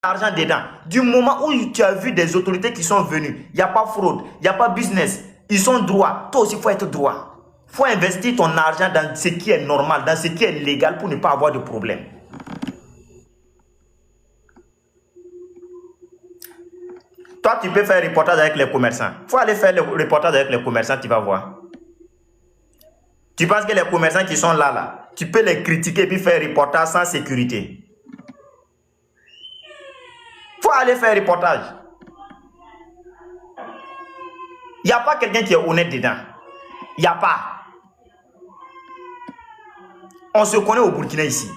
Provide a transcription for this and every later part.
l'argent dedans. Du moment où tu as vu des autorités qui sont venues, il n'y a pas fraude, il n'y a pas business, ils sont droits. Toi aussi, il faut être droit. Il faut investir ton argent dans ce qui est normal, dans ce qui est légal pour ne pas avoir de problème. Toi, tu peux faire reportage avec les commerçants. Il faut aller faire le reportage avec les commerçants, tu vas voir. Tu penses que les commerçants qui sont là, tu peux les critiquer et puis faire reportage sans sécurité. Il faut aller faire reportage. Il n'y a pas quelqu'un qui est honnête dedans. Il n'y a pas. On se connaît au Burkina ici.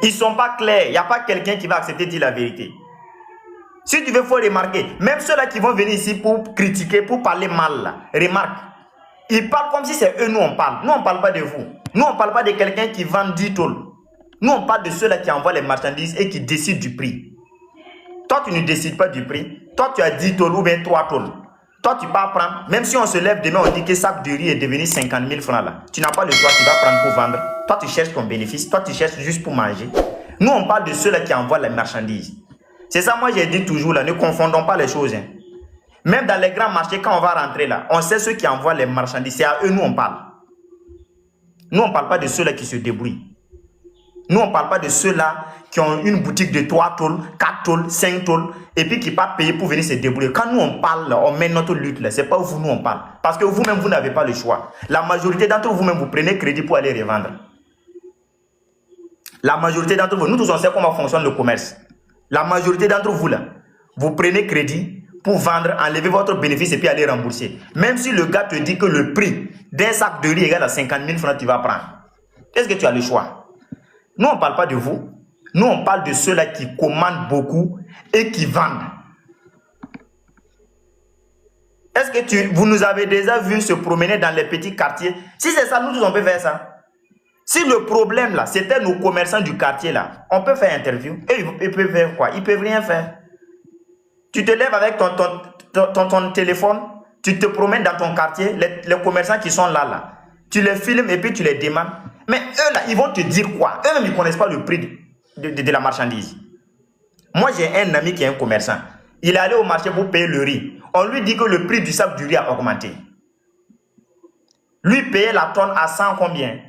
Ils ne sont pas clairs. Il n'y a pas quelqu'un qui va accepter de dire la vérité. Si tu veux, il faut remarquer. Même ceux-là qui vont venir ici pour critiquer, pour parler mal, là, remarque. Ils parlent comme si c'est eux, nous on parle. Nous on ne parle pas de vous. Nous on ne parle pas de quelqu'un qui vend 10 tôles. Nous on parle de ceux-là qui envoient les marchandises et qui décident du prix. Toi tu ne décides pas du prix. Toi tu as 10 tôles ou bien 3 tôles. Toi tu vas prendre. Même si on se lève demain, on dit que sac de riz est devenu 50 000 francs là. Tu n'as pas le choix, tu vas prendre pour vendre. Toi tu cherches ton bénéfice. Toi tu cherches juste pour manger. Nous on parle de ceux-là qui envoient les marchandises. C'est ça, moi j'ai dit toujours là, ne confondons pas les choses. Hein. Même dans les grands marchés, quand on va rentrer là, on sait ceux qui envoient les marchandises. C'est à eux, nous on parle. Nous on ne parle pas de ceux-là qui se débrouillent. Nous on ne parle pas de ceux-là qui ont une boutique de 3 tôles, 4 tôles, 5 tôles, et puis qui partent payer pour venir se débrouiller. Quand nous on parle, là, on met notre lutte là, c'est pas vous, nous on parle. Parce que vous-même, vous n'avez pas le choix. La majorité d'entre vous-même, vous prenez crédit pour aller revendre. La majorité d'entre vous, nous tous on sait comment fonctionne le commerce. La majorité d'entre vous, là, vous prenez crédit pour vendre, enlever votre bénéfice et puis aller rembourser. Même si le gars te dit que le prix d'un sac de riz égale à 50 000 francs, tu vas prendre. Est-ce que tu as le choix? Nous, on ne parle pas de vous. Nous, on parle de ceux-là qui commandent beaucoup et qui vendent. Est-ce que vous nous avez déjà vu se promener dans les petits quartiers? Si c'est ça, nous tous, on peut faire ça. Si le problème là, c'était nos commerçants du quartier là, on peut faire interview. Et ils peuvent faire quoi? Ils peuvent rien faire. Tu te lèves avec ton téléphone, tu te promènes dans ton quartier, les commerçants qui sont là, tu les filmes et puis tu les demandes. Mais eux là, ils vont te dire quoi? Eux-mêmes, ils ne connaissent pas le prix de la marchandise. Moi, j'ai un ami qui est un commerçant. Il est allé au marché pour payer le riz. On lui dit que le prix du sac du riz a augmenté. Lui payait la tonne à 100 combien?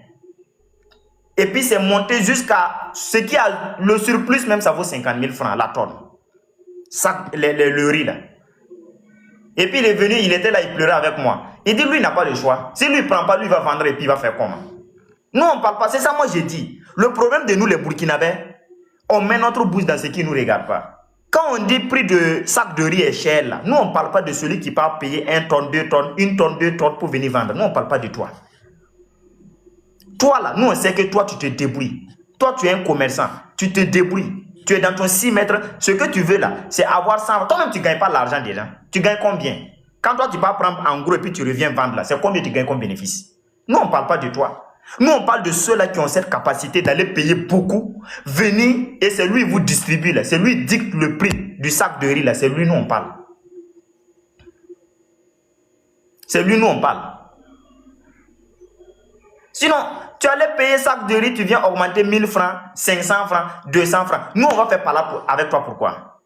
Et puis c'est monté jusqu'à ce qui a le surplus, même ça vaut 50 000 francs la tonne. Ça, le riz là. Et puis il est venu, il était là, il pleurait avec moi. Il dit lui, il n'a pas le choix. Si lui ne prend pas, lui il va vendre et puis il va faire comment? Nous on ne parle pas, c'est ça moi j'ai dit. Le problème de nous les Burkinabés, on met notre bouche dans ce qui ne nous regarde pas. Quand on dit prix de sac de riz est cher là, nous on ne parle pas de celui qui va payer 1 tonne, 2 tonnes, 1 tonne, 2 tonnes pour venir vendre. Nous on ne parle pas de toi. Toi là, nous on sait que toi tu te débrouilles. Toi tu es un commerçant, tu te débrouilles. Tu es dans ton 6 mètres. Ce que tu veux là, c'est avoir 100. Toi-même tu ne gagnes pas l'argent déjà. Tu gagnes combien? Quand toi tu vas prendre en gros et puis tu reviens vendre là, c'est combien tu gagnes comme bénéfice? Nous on ne parle pas de toi. Nous on parle de ceux-là qui ont cette capacité d'aller payer beaucoup, venir et c'est lui qui vous distribue là. C'est lui qui dicte le prix du sac de riz là. C'est lui nous on parle. C'est lui nous on parle. Sinon, tu allais payer sac de riz, tu viens augmenter 1000 francs, 500 francs, 200 francs. Nous, on va faire palabre avec toi. Pourquoi?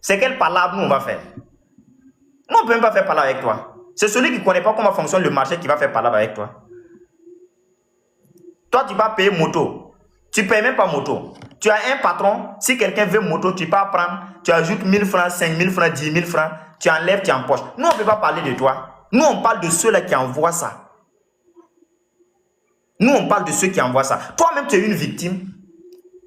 C'est quelle palabre nous, on va faire? Nous, on ne peut même pas faire palabre avec toi. C'est celui qui ne connaît pas comment fonctionne le marché qui va faire palabre avec toi. Toi, tu vas payer moto. Tu ne payes même pas moto. Tu as un patron. Si quelqu'un veut moto, tu vas prendre. Tu ajoutes 1000 francs, 5000 francs, 10 000 francs. Tu enlèves, tu empoches. Nous, on ne peut pas parler de toi. Nous, on parle de ceux-là qui envoient ça. Nous, on parle de ceux qui envoient ça. Toi-même, tu es une victime.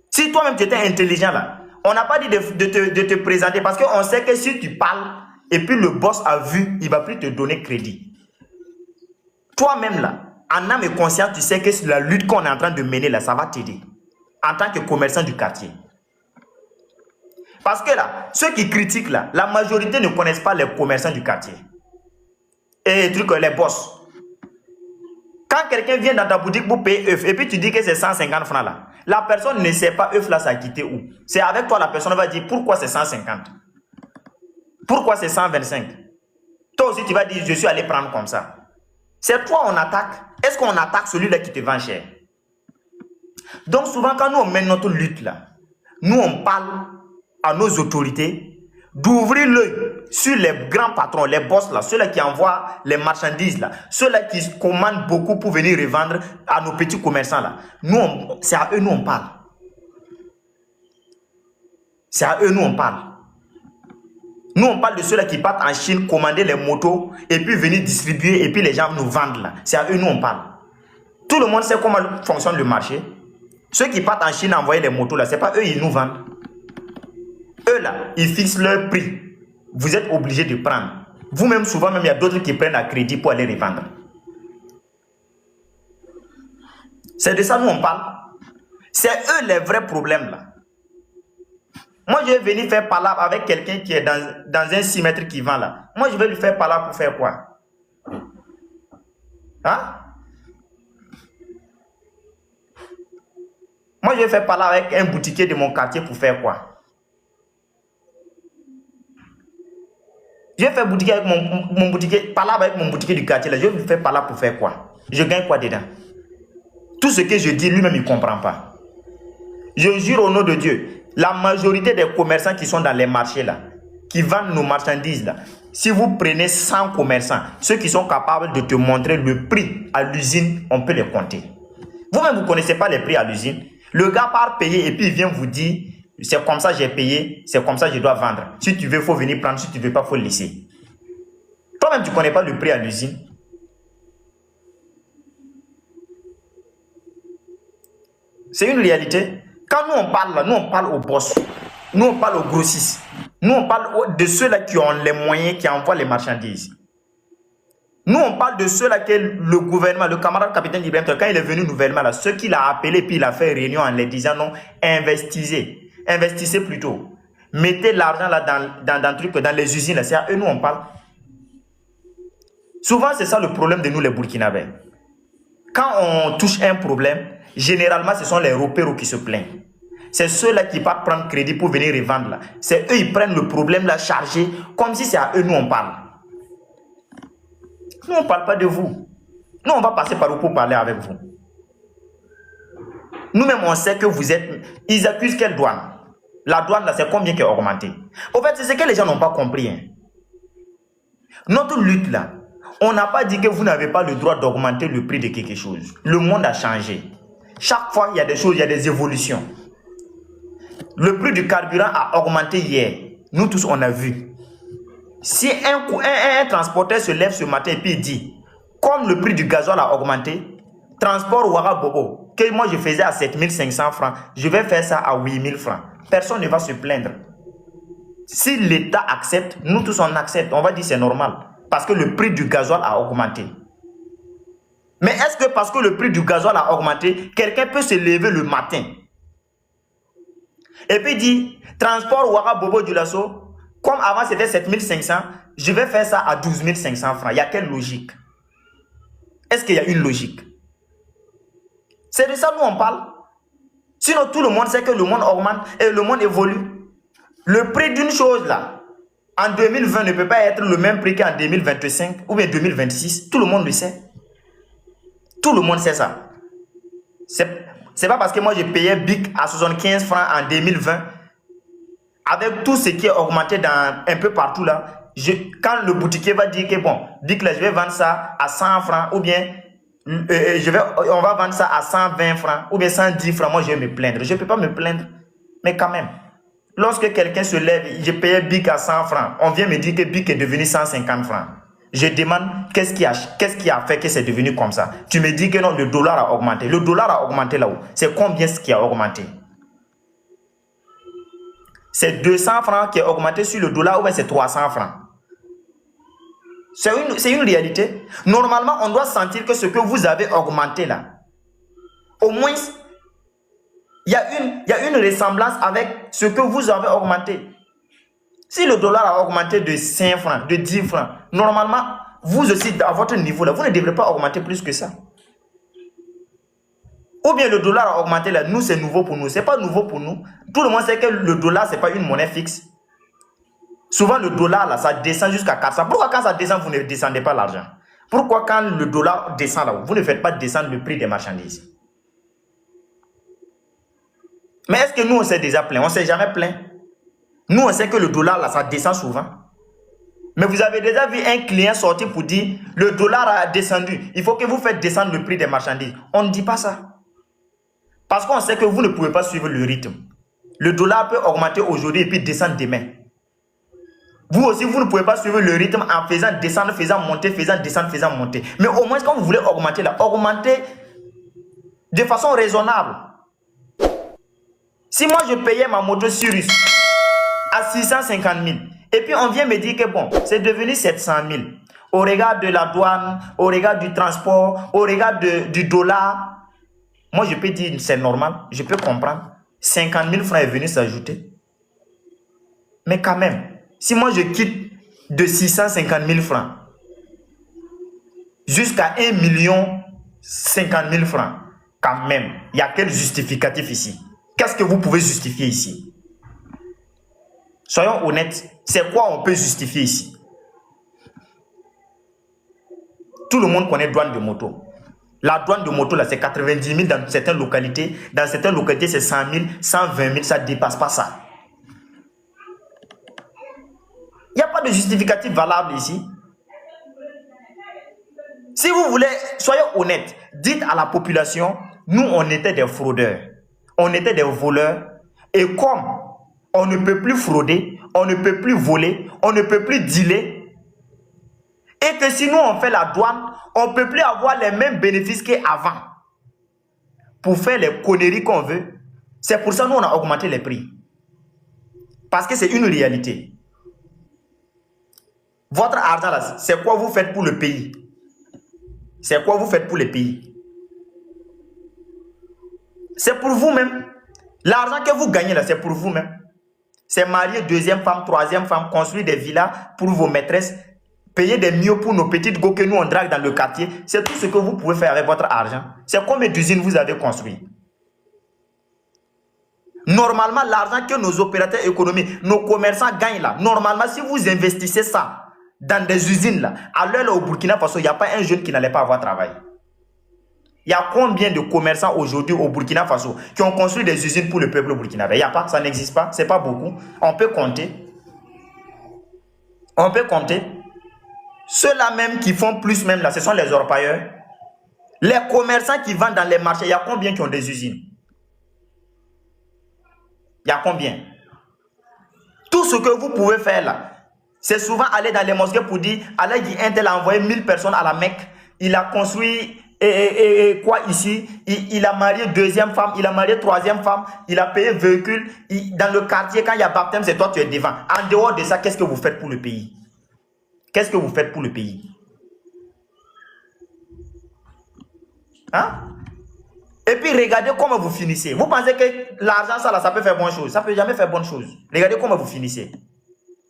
Si toi-même, tu étais intelligent là, on n'a pas dit de te présenter parce qu'on sait que si tu parles et puis le boss a vu, il ne va plus te donner crédit. Toi-même là, en âme et conscience, tu sais que la lutte qu'on est en train de mener là, ça va t'aider. En tant que commerçant du quartier. Parce que là, ceux qui critiquent là, la majorité ne connaissent pas les commerçants du quartier. Et les boss. Quand quelqu'un vient dans ta boutique pour payer œuf et puis tu dis que c'est 150 francs là, la personne ne sait pas œuf là ça a quitté où. C'est avec toi la personne va dire pourquoi c'est 150. Pourquoi c'est 125. Toi aussi tu vas dire je suis allé prendre comme ça. C'est toi on attaque. Est-ce qu'on attaque celui-là qui te vend cher? Donc souvent, quand nous on mène notre lutte là, nous on parle à nos autorités d'ouvrir l'œil sur les grands patrons, les boss là, ceux-là qui envoient les marchandises là, ceux-là qui commandent beaucoup pour venir revendre à nos petits commerçants là. C'est à eux nous on parle. C'est à eux nous on parle. Nous on parle de ceux-là qui partent en Chine commander les motos et puis venir distribuer et puis les gens nous vendent là. C'est à eux nous on parle. Tout le monde sait comment fonctionne le marché. Ceux qui partent en Chine envoyer les motos là, c'est pas eux ils nous vendent. Eux là, ils fixent leur prix. Vous êtes obligé de prendre. Vous-même, souvent, même, il y a d'autres qui prennent à crédit pour aller revendre. C'est de ça nous on parle. C'est eux les vrais problèmes là. Moi, je vais venir faire palabre avec quelqu'un qui est dans un 6 mètres qui vend là. Moi, je vais lui faire palabre pour faire quoi? Hein? Moi, je vais faire palabre avec un boutiquier de mon quartier pour faire quoi? Je vais faire boutiquier avec mon boutiquier, palabre avec mon boutiquier du quartier là. Je vais lui faire palabre pour faire quoi? Je gagne quoi dedans? Tout ce que je dis, lui-même, il ne comprend pas. Je jure au nom de Dieu, la majorité des commerçants qui sont dans les marchés là, qui vendent nos marchandises là, si vous prenez 100 commerçants, ceux qui sont capables de te montrer le prix à l'usine, on peut les compter. Vous-même, vous ne connaissez pas les prix à l'usine. Le gars part payer et puis il vient vous dire, c'est comme ça j'ai payé, c'est comme ça je dois vendre. Si tu veux, il faut venir prendre, si tu ne veux pas, il faut le laisser. Toi-même, tu ne connais pas le prix à l'usine. C'est une réalité. Quand nous on parle là, nous on parle aux boss, nous on parle aux grossistes, nous on parle de ceux-là qui ont les moyens, qui envoient les marchandises. Nous on parle de ceux-là que le gouvernement, le camarade capitaine Ibrahim, quand il est venu nouvellement là, ceux qu'il a appelés puis il a fait réunion en les disant non, investissez plutôt. Mettez l'argent là dans les usines là, c'est à eux nous on parle. Souvent c'est ça le problème de nous les Burkinabés. Quand on touche un problème, généralement ce sont les repéros qui se plaignent. C'est ceux-là qui partent prendre crédit pour venir revendre là. C'est eux qui prennent le problème là chargé comme si c'est à eux nous on parle. Nous on ne parle pas de vous. Nous on va passer par où pour parler avec vous. Nous-mêmes on sait que vous êtes... Ils accusent quelle douane? La douane là c'est combien qui est augmenté? Au fait c'est ce que les gens n'ont pas compris. Hein. Notre lutte là, on n'a pas dit que vous n'avez pas le droit d'augmenter le prix de quelque chose. Le monde a changé. Chaque fois il y a des choses, il y a des évolutions. Le prix du carburant a augmenté hier. Nous tous, on a vu. Si un transporteur se lève ce matin et puis il dit, comme le prix du gasoil a augmenté, transport Ouara Bobo, que moi je faisais à 7500 francs, je vais faire ça à 8000 francs. Personne ne va se plaindre. Si l'État accepte, nous tous on accepte. On va dire c'est normal. Parce que le prix du gasoil a augmenté. Mais est-ce que parce que le prix du gasoil a augmenté, quelqu'un peut se lever le matin et puis dit, transport Ouara Bobo du Lasso, comme avant c'était 7500, je vais faire ça à 12 500 francs. Il y a quelle logique? Est-ce qu'il y a une logique? C'est de ça nous on parle. Sinon tout le monde sait que le monde augmente et le monde évolue. Le prix d'une chose là, en 2020 ne peut pas être le même prix qu'en 2025 ou bien 2026. Tout le monde le sait. Tout le monde sait ça. C'est pas parce que moi j'ai payé BIC à 75 francs en 2020, avec tout ce qui est augmenté un peu partout là, quand le boutiquier va dire que bon, BIC là je vais vendre ça à 100 francs ou bien on va vendre ça à 120 francs ou bien 110 francs, moi je vais me plaindre. Je ne peux pas me plaindre, mais quand même, lorsque quelqu'un se lève, j'ai payé BIC à 100 francs, on vient me dire que BIC est devenu 150 francs. Je demande qu'est-ce qui a fait que c'est devenu comme ça. Tu me dis que non, le dollar a augmenté. Le dollar a augmenté là-haut. C'est combien ce qui a augmenté? C'est 200 francs qui a augmenté sur le dollar ou bien c'est 300 francs? C'est une réalité. Normalement, on doit sentir que ce que vous avez augmenté là, au moins, il y a une ressemblance avec ce que vous avez augmenté. Si le dollar a augmenté de 5 francs, de 10 francs, normalement, vous aussi, à votre niveau, là, vous ne devrez pas augmenter plus que ça. Ou bien le dollar a augmenté, là, nous, c'est nouveau pour nous. Ce n'est pas nouveau pour nous. Tout le monde sait que le dollar, ce n'est pas une monnaie fixe. Souvent, le dollar, là, ça descend jusqu'à 400. Pourquoi quand ça descend, vous ne descendez pas l'argent? Pourquoi quand le dollar descend, là, vous ne faites pas descendre le prix des marchandises? Mais est-ce que nous, on s'est déjà plaint? On ne s'est jamais plaint. Nous, on sait que le dollar, là, ça descend souvent. Mais vous avez déjà vu un client sortir pour dire le dollar a descendu. Il faut que vous faites descendre le prix des marchandises. On ne dit pas ça. Parce qu'on sait que vous ne pouvez pas suivre le rythme. Le dollar peut augmenter aujourd'hui et puis descendre demain. Vous aussi, vous ne pouvez pas suivre le rythme en faisant descendre, faisant monter, faisant descendre, faisant monter. Mais au moins, quand vous voulez augmenter, là, augmenter de façon raisonnable. Si moi, je payais ma moto Cirrus à 650 000, et puis on vient me dire que bon, c'est devenu 700 000, au regard de la douane, au regard du transport, au regard du dollar, moi, je peux dire c'est normal, je peux comprendre. 50 000 francs est venu s'ajouter. Mais quand même, si moi je quitte de 650 000 francs jusqu'à 1 million 50 000 francs, quand même, il y a quel justificatif ici? Qu'est-ce que vous pouvez justifier ici? Soyons honnêtes, c'est quoi on peut justifier ici? Tout le monde connaît douane de moto. La douane de moto, là, c'est 90 000 dans certaines localités. Dans certaines localités, c'est 100 000, 120 000, ça ne dépasse pas ça. Il n'y a pas de justificatif valable ici. Si vous voulez, soyez honnête, dites à la population, nous, on était des fraudeurs. On était des voleurs. Et comme on ne peut plus frauder, on ne peut plus voler, on ne peut plus dealer, et que si nous, on fait la douane, on ne peut plus avoir les mêmes bénéfices qu'avant pour faire les conneries qu'on veut. C'est pour ça que nous, on a augmenté les prix. Parce que c'est une réalité. Votre argent, là, c'est quoi vous faites pour le pays? C'est quoi vous faites pour le pays? C'est pour vous-même. L'argent que vous gagnez, là, c'est pour vous-même. C'est marier deuxième femme, troisième femme, construire des villas pour vos maîtresses, payer des miots pour nos petites go que nous on drague dans le quartier. C'est tout ce que vous pouvez faire avec votre argent. C'est combien d'usines vous avez construit? Normalement, l'argent que nos opérateurs économiques, nos commerçants gagnent là, normalement, si vous investissez ça dans des usines là, à l'heure au Burkina Faso, il n'y a pas un jeune qui n'allait pas avoir travail. Il y a combien de commerçants aujourd'hui au Burkina Faso qui ont construit des usines pour le peuple burkinabé? Il n'y a pas, ça n'existe pas, c'est pas beaucoup. On peut compter. On peut compter. Ceux-là même qui font plus même là, ce sont les orpailleurs. Les commerçants qui vendent dans les marchés, il y a combien qui ont des usines? Il y a combien? Tout ce que vous pouvez faire là, c'est souvent aller dans les mosquées pour dire, Allah dit, un tel a envoyé 1000 personnes à la Mecque, il a construit quoi ici, il a marié deuxième femme, il a marié troisième femme, il a payé véhicule, dans le quartier, quand il y a baptême, c'est toi tu es devant. En dehors de ça, qu'est-ce que vous faites pour le pays? Qu'est-ce que vous faites pour le pays? Hein? Et puis regardez comment vous finissez. Vous pensez que l'argent, ça peut faire bonne chose? Ça ne peut jamais faire bonne chose. Regardez comment vous finissez.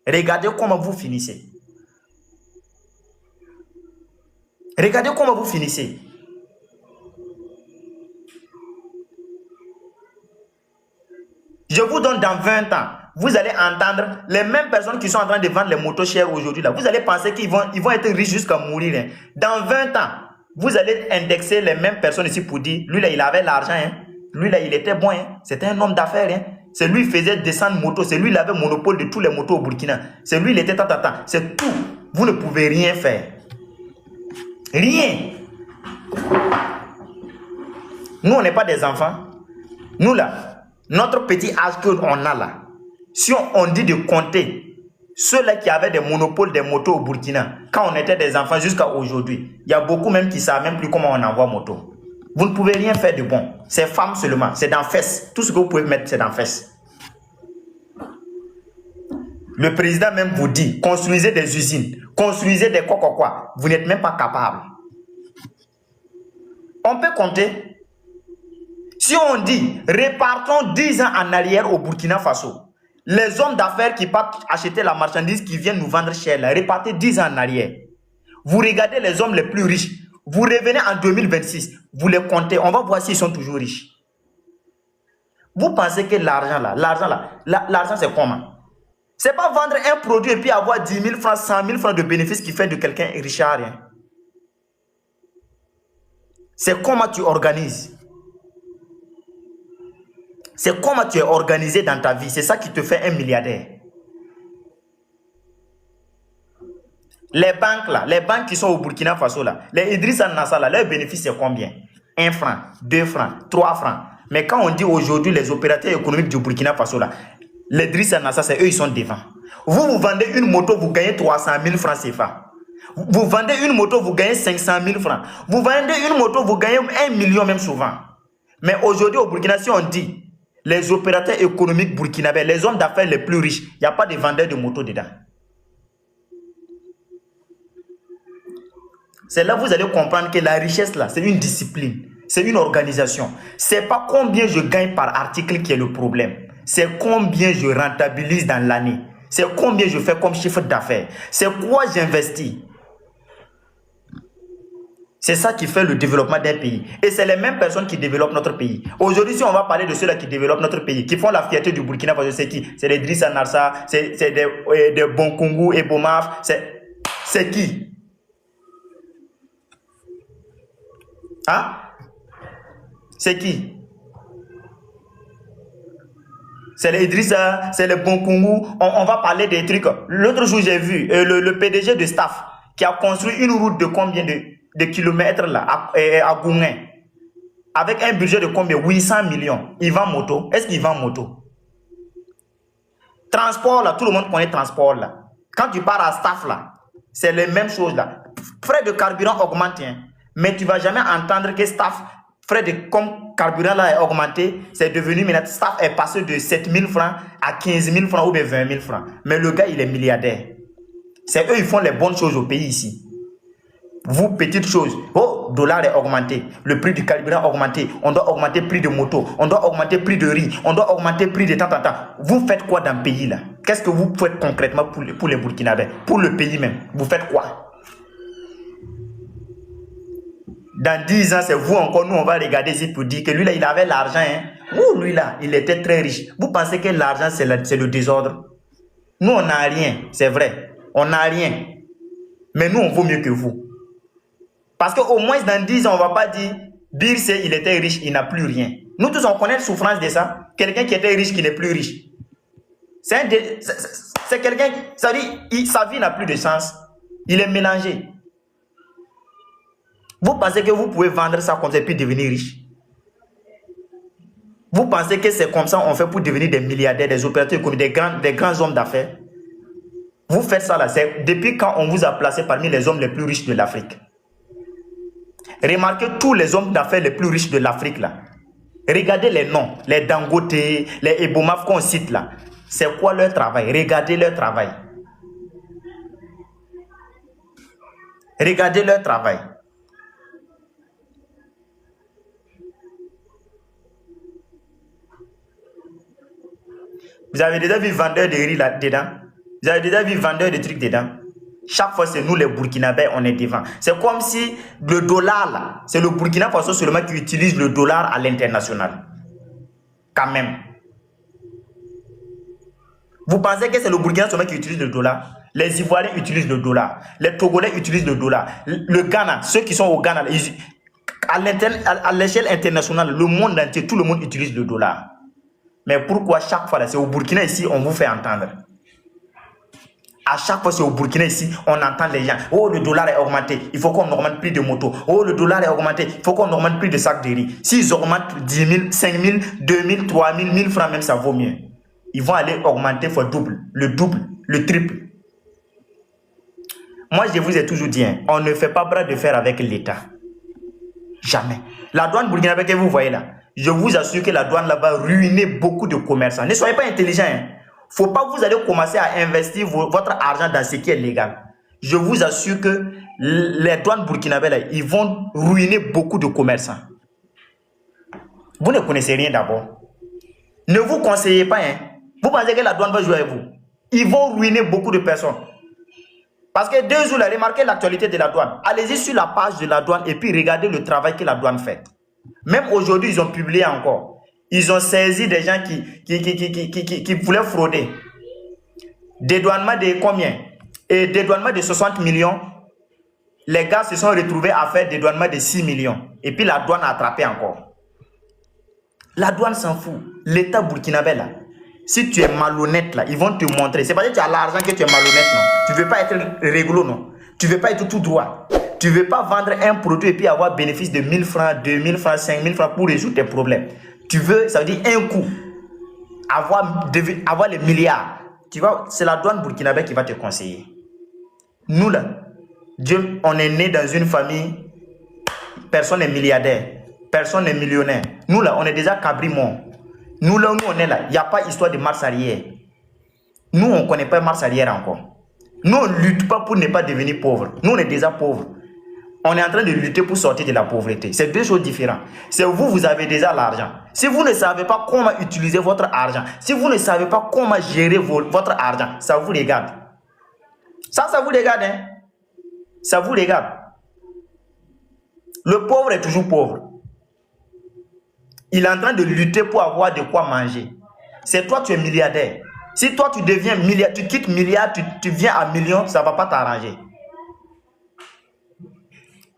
Regardez comment vous finissez. Regardez comment vous finissez. Je vous donne dans 20 ans, vous allez entendre les mêmes personnes qui sont en train de vendre les motos chères aujourd'hui. Vous allez penser qu'ils vont être riches jusqu'à mourir. Hein. Dans 20 ans, vous allez indexer les mêmes personnes ici pour dire, lui là, il avait l'argent. Hein. Lui là, il était bon. Hein. C'était un homme d'affaires. Hein. C'est lui qui faisait descendre moto. C'est lui qui avait le monopole de tous les motos au Burkina. C'est lui, il était tant. C'est tout. Vous ne pouvez rien faire. Rien. Nous, on n'est pas des enfants. Nous là, notre petit âge qu'on a là, si on dit de compter ceux-là qui avaient des monopoles des motos au Burkina, quand on était des enfants jusqu'à aujourd'hui, il y a beaucoup même qui ne savent même plus comment on envoie moto. Vous ne pouvez rien faire de bon. C'est femmes seulement. C'est dans fesses. Tout ce que vous pouvez mettre, c'est dans fesses. Le président même vous dit, construisez des usines, construisez des quoi. Vous n'êtes même pas capable. On peut compter. Si on dit, repartons 10 ans en arrière au Burkina Faso, les hommes d'affaires qui partent acheter la marchandise qui viennent nous vendre cher, là, repartez 10 ans en arrière. Vous regardez les hommes les plus riches, vous revenez en 2026, vous les comptez, on va voir s'ils sont toujours riches. Vous pensez que l'argent c'est comment? C'est pas vendre un produit et puis avoir 10 000 francs, 100 000 francs de bénéfices qui fait de quelqu'un richard. Hein. C'est comment tu organises. C'est comment tu es organisé dans ta vie. C'est ça qui te fait un milliardaire. Les banques là, les banques qui sont au Burkina Faso là, les Idrissa Nassa là, leur bénéfice c'est combien? 1 franc, 2 francs, 3 francs. Mais quand on dit aujourd'hui les opérateurs économiques du Burkina Faso là, les Idrissa Nassa, c'est eux, ils sont devant. Vous vendez une moto, vous gagnez 300 000 francs CFA. Vous vendez une moto, vous gagnez 500 000 francs. Vous vendez une moto, vous gagnez 1 million même souvent. Mais aujourd'hui au Burkina, si on dit les opérateurs économiques burkinabés, les hommes d'affaires les plus riches, il n'y a pas de vendeurs de motos dedans. C'est là que vous allez comprendre que la richesse là, c'est une discipline, c'est une organisation. C'est pas combien je gagne par article qui est le problème. C'est combien je rentabilise dans l'année. C'est combien je fais comme chiffre d'affaires. C'est quoi j'investis. C'est ça qui fait le développement d'un pays. Et c'est les mêmes personnes qui développent notre pays. Aujourd'hui, si on va parler de ceux-là qui développent notre pays, qui font la fierté du Burkina Faso, c'est qui? C'est les Idrissa Nassa, c'est des Bonkungu et Bomaf. C'est qui? Hein? C'est qui? C'est les Idrissa, c'est les Bonkungu. On va parler des trucs. L'autre jour, j'ai vu le PDG de Staff qui a construit une route de combien de kilomètres là, à Gouin, avec un budget de combien? 800 millions. Il vend moto. Est-ce qu'il vend moto? Transport là, tout le monde connaît transport là. Quand tu pars à Staff là, c'est les mêmes choses là. Frais de carburant augmentent, hein, mais tu ne vas jamais entendre que Staff, frais de carburant là est augmenté. C'est devenu maintenant, Staff est passé de 7 000 francs à 15 000 francs ou bien 20 000 francs. Mais le gars, il est milliardaire. C'est eux, ils font les bonnes choses au pays ici. Vous, petites choses, oh, dollar est augmenté, le prix du carburant est augmenté, on doit augmenter le prix de moto, on doit augmenter le prix de riz, on doit augmenter le prix de tant. Vous faites quoi dans le pays là? Qu'est-ce que vous faites concrètement pour les Burkinabés, pour le pays même? Vous faites quoi? Dans 10 ans, c'est vous encore, nous on va regarder ici pour dire que lui là, il avait l'argent, hein. Ouh, lui là, il était très riche. Vous pensez que l'argent c'est le désordre? Nous on n'a rien, c'est vrai, on n'a rien. Mais nous on vaut mieux que vous. Parce qu'au moins dans 10 ans, on ne va pas dire Birse, il était riche, il n'a plus rien. Nous tous, on connaît la souffrance de ça. Quelqu'un qui était riche, qui n'est plus riche. C'est quelqu'un, ça dit, sa vie n'a plus de sens. Il est mélangé. Vous pensez que vous pouvez vendre ça comme ça et puis devenir riche? Vous pensez que c'est comme ça on fait pour devenir des milliardaires, des opérateurs économiques, des grands hommes d'affaires? Vous faites ça là, c'est depuis quand on vous a placé parmi les hommes les plus riches de l'Afrique? Remarquez tous les hommes d'affaires les plus riches de l'Afrique là. Regardez les noms, les Dangote, les Ebomaf qu'on cite là. C'est quoi leur travail? Regardez leur travail. Regardez leur travail. Vous avez déjà vu vendeur de riz là-dedans? Vous avez déjà vu vendeur de trucs dedans? Chaque fois, c'est nous les Burkinabés, on est devant. C'est comme si le dollar, là, c'est le Burkina Faso seulement qui utilise le dollar à l'international. Quand même. Vous pensez que c'est le Burkina seulement qui utilise le dollar? Les Ivoiriens utilisent le dollar. Les Togolais utilisent le dollar. Le Ghana, ceux qui sont au Ghana, à l'échelle internationale, le monde entier, tout le monde utilise le dollar. Mais pourquoi chaque fois, c'est au Burkina ici, on vous fait entendre? À chaque fois, c'est au Burkina ici, on entend les gens. Oh, le dollar est augmenté, il faut qu'on augmente le prix de moto. Oh, le dollar est augmenté, il faut qu'on augmente le prix de sac de riz. S'ils augmentent 10 000, 5 000, 2 000, 3 000, 1000 francs même, ça vaut mieux. Ils vont aller augmenter fois double, le triple. Moi, je vous ai toujours dit, hein, on ne fait pas bras de fer avec l'État. Jamais. La douane burkinabé que vous voyez là, je vous assure que la douane là va ruiner beaucoup de commerçants. Ne soyez pas intelligents. Hein. Faut pas que vous allez commencer à investir votre argent dans ce qui est légal. Je vous assure que les douanes burkinabés là, ils vont ruiner beaucoup de commerçants. Vous ne connaissez rien d'abord. Ne vous conseillez pas. Hein. Vous pensez que la douane va jouer avec vous. Ils vont ruiner beaucoup de personnes. Parce que 2 jours, remarquez l'actualité de la douane. Allez-y sur la page de la douane et puis regardez le travail que la douane fait. Même aujourd'hui, ils ont publié encore. Ils ont saisi des gens qui voulaient frauder. Dédouanement de combien? Et dédouanement de 60 millions. Les gars se sont retrouvés à faire dédouanement de 6 millions. Et puis la douane a attrapé encore. La douane s'en fout. L'État burkinabé là, si tu es malhonnête là, ils vont te montrer. C'est parce que tu as l'argent que tu es malhonnête, non. Tu ne veux pas être rigolo, non. Tu ne veux pas être tout droit. Tu ne veux pas vendre un produit et puis avoir bénéfice de 1000 francs, 2000 francs, 5000 francs pour résoudre tes problèmes. Tu veux, ça veut dire un coup, avoir les milliards. Tu vois, c'est la douane burkinabé qui va te conseiller. Nous là, Dieu, on est né dans une famille, personne n'est milliardaire, personne n'est millionnaire. Nous là, on est déjà cabrimons. Nous là où on est là, il n'y a pas histoire de marche arrière. Nous, on ne connaît pas marche arrière encore. Nous, on ne lutte pas pour ne pas devenir pauvre. Nous, on est déjà pauvres. On est en train de lutter pour sortir de la pauvreté. C'est deux choses différentes. C'est vous, vous avez déjà l'argent. Si vous ne savez pas comment utiliser votre argent, si vous ne savez pas comment gérer votre argent, ça vous regarde. Ça vous regarde, hein? Ça vous regarde. Le pauvre est toujours pauvre. Il est en train de lutter pour avoir de quoi manger. C'est toi, tu es milliardaire. Si toi, tu deviens milliardaire, tu quittes milliard, tu viens à million, ça ne va pas t'arranger.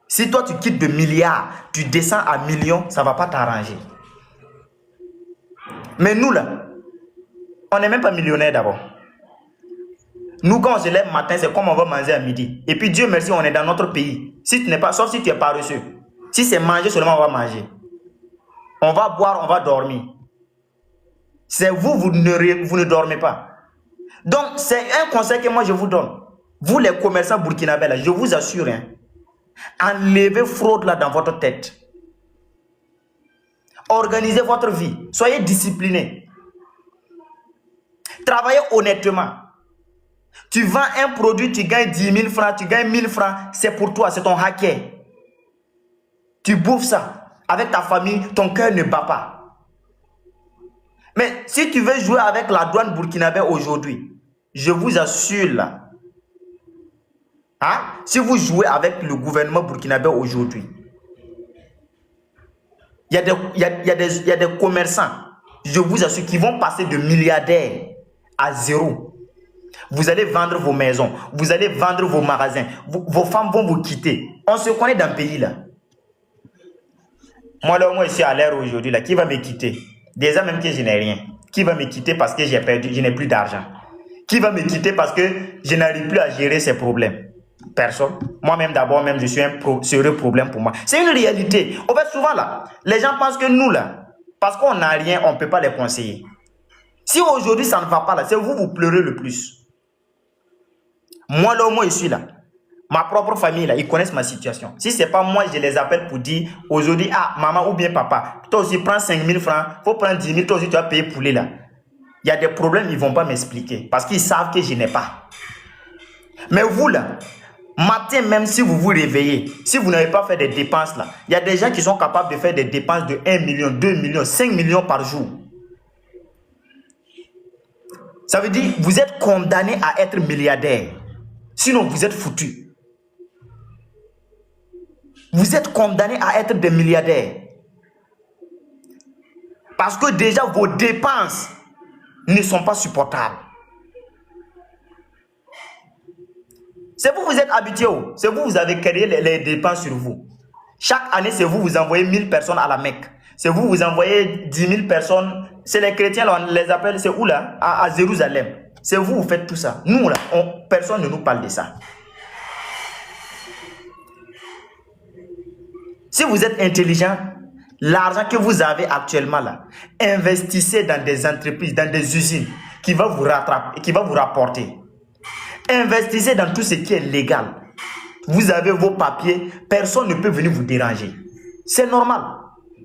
Si toi, tu quittes de milliards, tu descends à million, ça ne va pas t'arranger. Mais nous, là, on n'est même pas millionnaire d'abord. Nous, quand on se lève matin, c'est comme on va manger à midi. Et puis, Dieu merci, on est dans notre pays. Si tu n'es pas, sauf si tu es paresseux. Si c'est manger seulement, on va manger. On va boire, on va dormir. C'est vous ne dormez pas. Donc, c'est un conseil que moi je vous donne. Vous les commerçants burkinabés, là, je vous assure, hein, enlevez fraude là dans votre tête. Organisez votre vie. Soyez disciplinés. Travaillez honnêtement. Tu vends un produit, tu gagnes 10 000 francs, tu gagnes 1000 francs, c'est pour toi, c'est ton hacker. Tu bouffes ça. Avec ta famille, ton cœur ne bat pas. Mais si tu veux jouer avec la douane burkinabé aujourd'hui, je vous assure là, hein, si vous jouez avec le gouvernement burkinabé aujourd'hui, il y a des commerçants, je vous assure, qui vont passer de milliardaires à zéro. Vous allez vendre vos maisons, vous allez vendre vos magasins, vos femmes vont vous quitter. On se connaît dans le pays là. Moi là, moi je suis à l'air aujourd'hui là, qui va me quitter? Déjà même que je n'ai rien. Qui va me quitter parce que j'ai perdu, je n'ai plus d'argent? Qui va me quitter parce que je n'arrive plus à gérer ces problèmes? Personne. Moi-même d'abord, même je suis un sérieux problème pour moi. C'est une réalité. En fait, souvent là, les gens pensent que nous là, parce qu'on n'a rien, on ne peut pas les conseiller. Si aujourd'hui ça ne va pas là, c'est vous pleurez le plus. Moi là, moi je suis là. Ma propre famille, là, ils connaissent ma situation. Si ce n'est pas moi, je les appelle pour dire aujourd'hui, ah, maman ou bien papa, toi aussi prends 5 000 francs, il faut prendre 10 000, toi aussi tu vas payer poulet là. Il y a des problèmes, ils ne vont pas m'expliquer parce qu'ils savent que je n'ai pas. Mais vous là, matin même si vous vous réveillez, si vous n'avez pas fait des dépenses là, il y a des gens qui sont capables de faire des dépenses de 1 million, 2 millions, 5 millions par jour. Ça veut dire vous êtes condamné à être milliardaire. Sinon, vous êtes foutu. Vous êtes condamné à être des milliardaires. Parce que déjà, vos dépenses ne sont pas supportables. C'est vous, vous êtes habitué. C'est vous, vous avez créé les dépenses sur vous. Chaque année, c'est vous, vous envoyez 1000 personnes à la Mecque. C'est vous, vous envoyez 10 000 personnes. C'est les chrétiens, là, on les appelle, c'est où là? À Jérusalem. C'est vous, vous faites tout ça. Nous, là, personne ne nous parle de ça. Si vous êtes intelligent, l'argent que vous avez actuellement là, investissez dans des entreprises, dans des usines qui vont vous rattraper, qui vont vous rapporter. Investissez dans tout ce qui est légal. Vous avez vos papiers, personne ne peut venir vous déranger. C'est normal.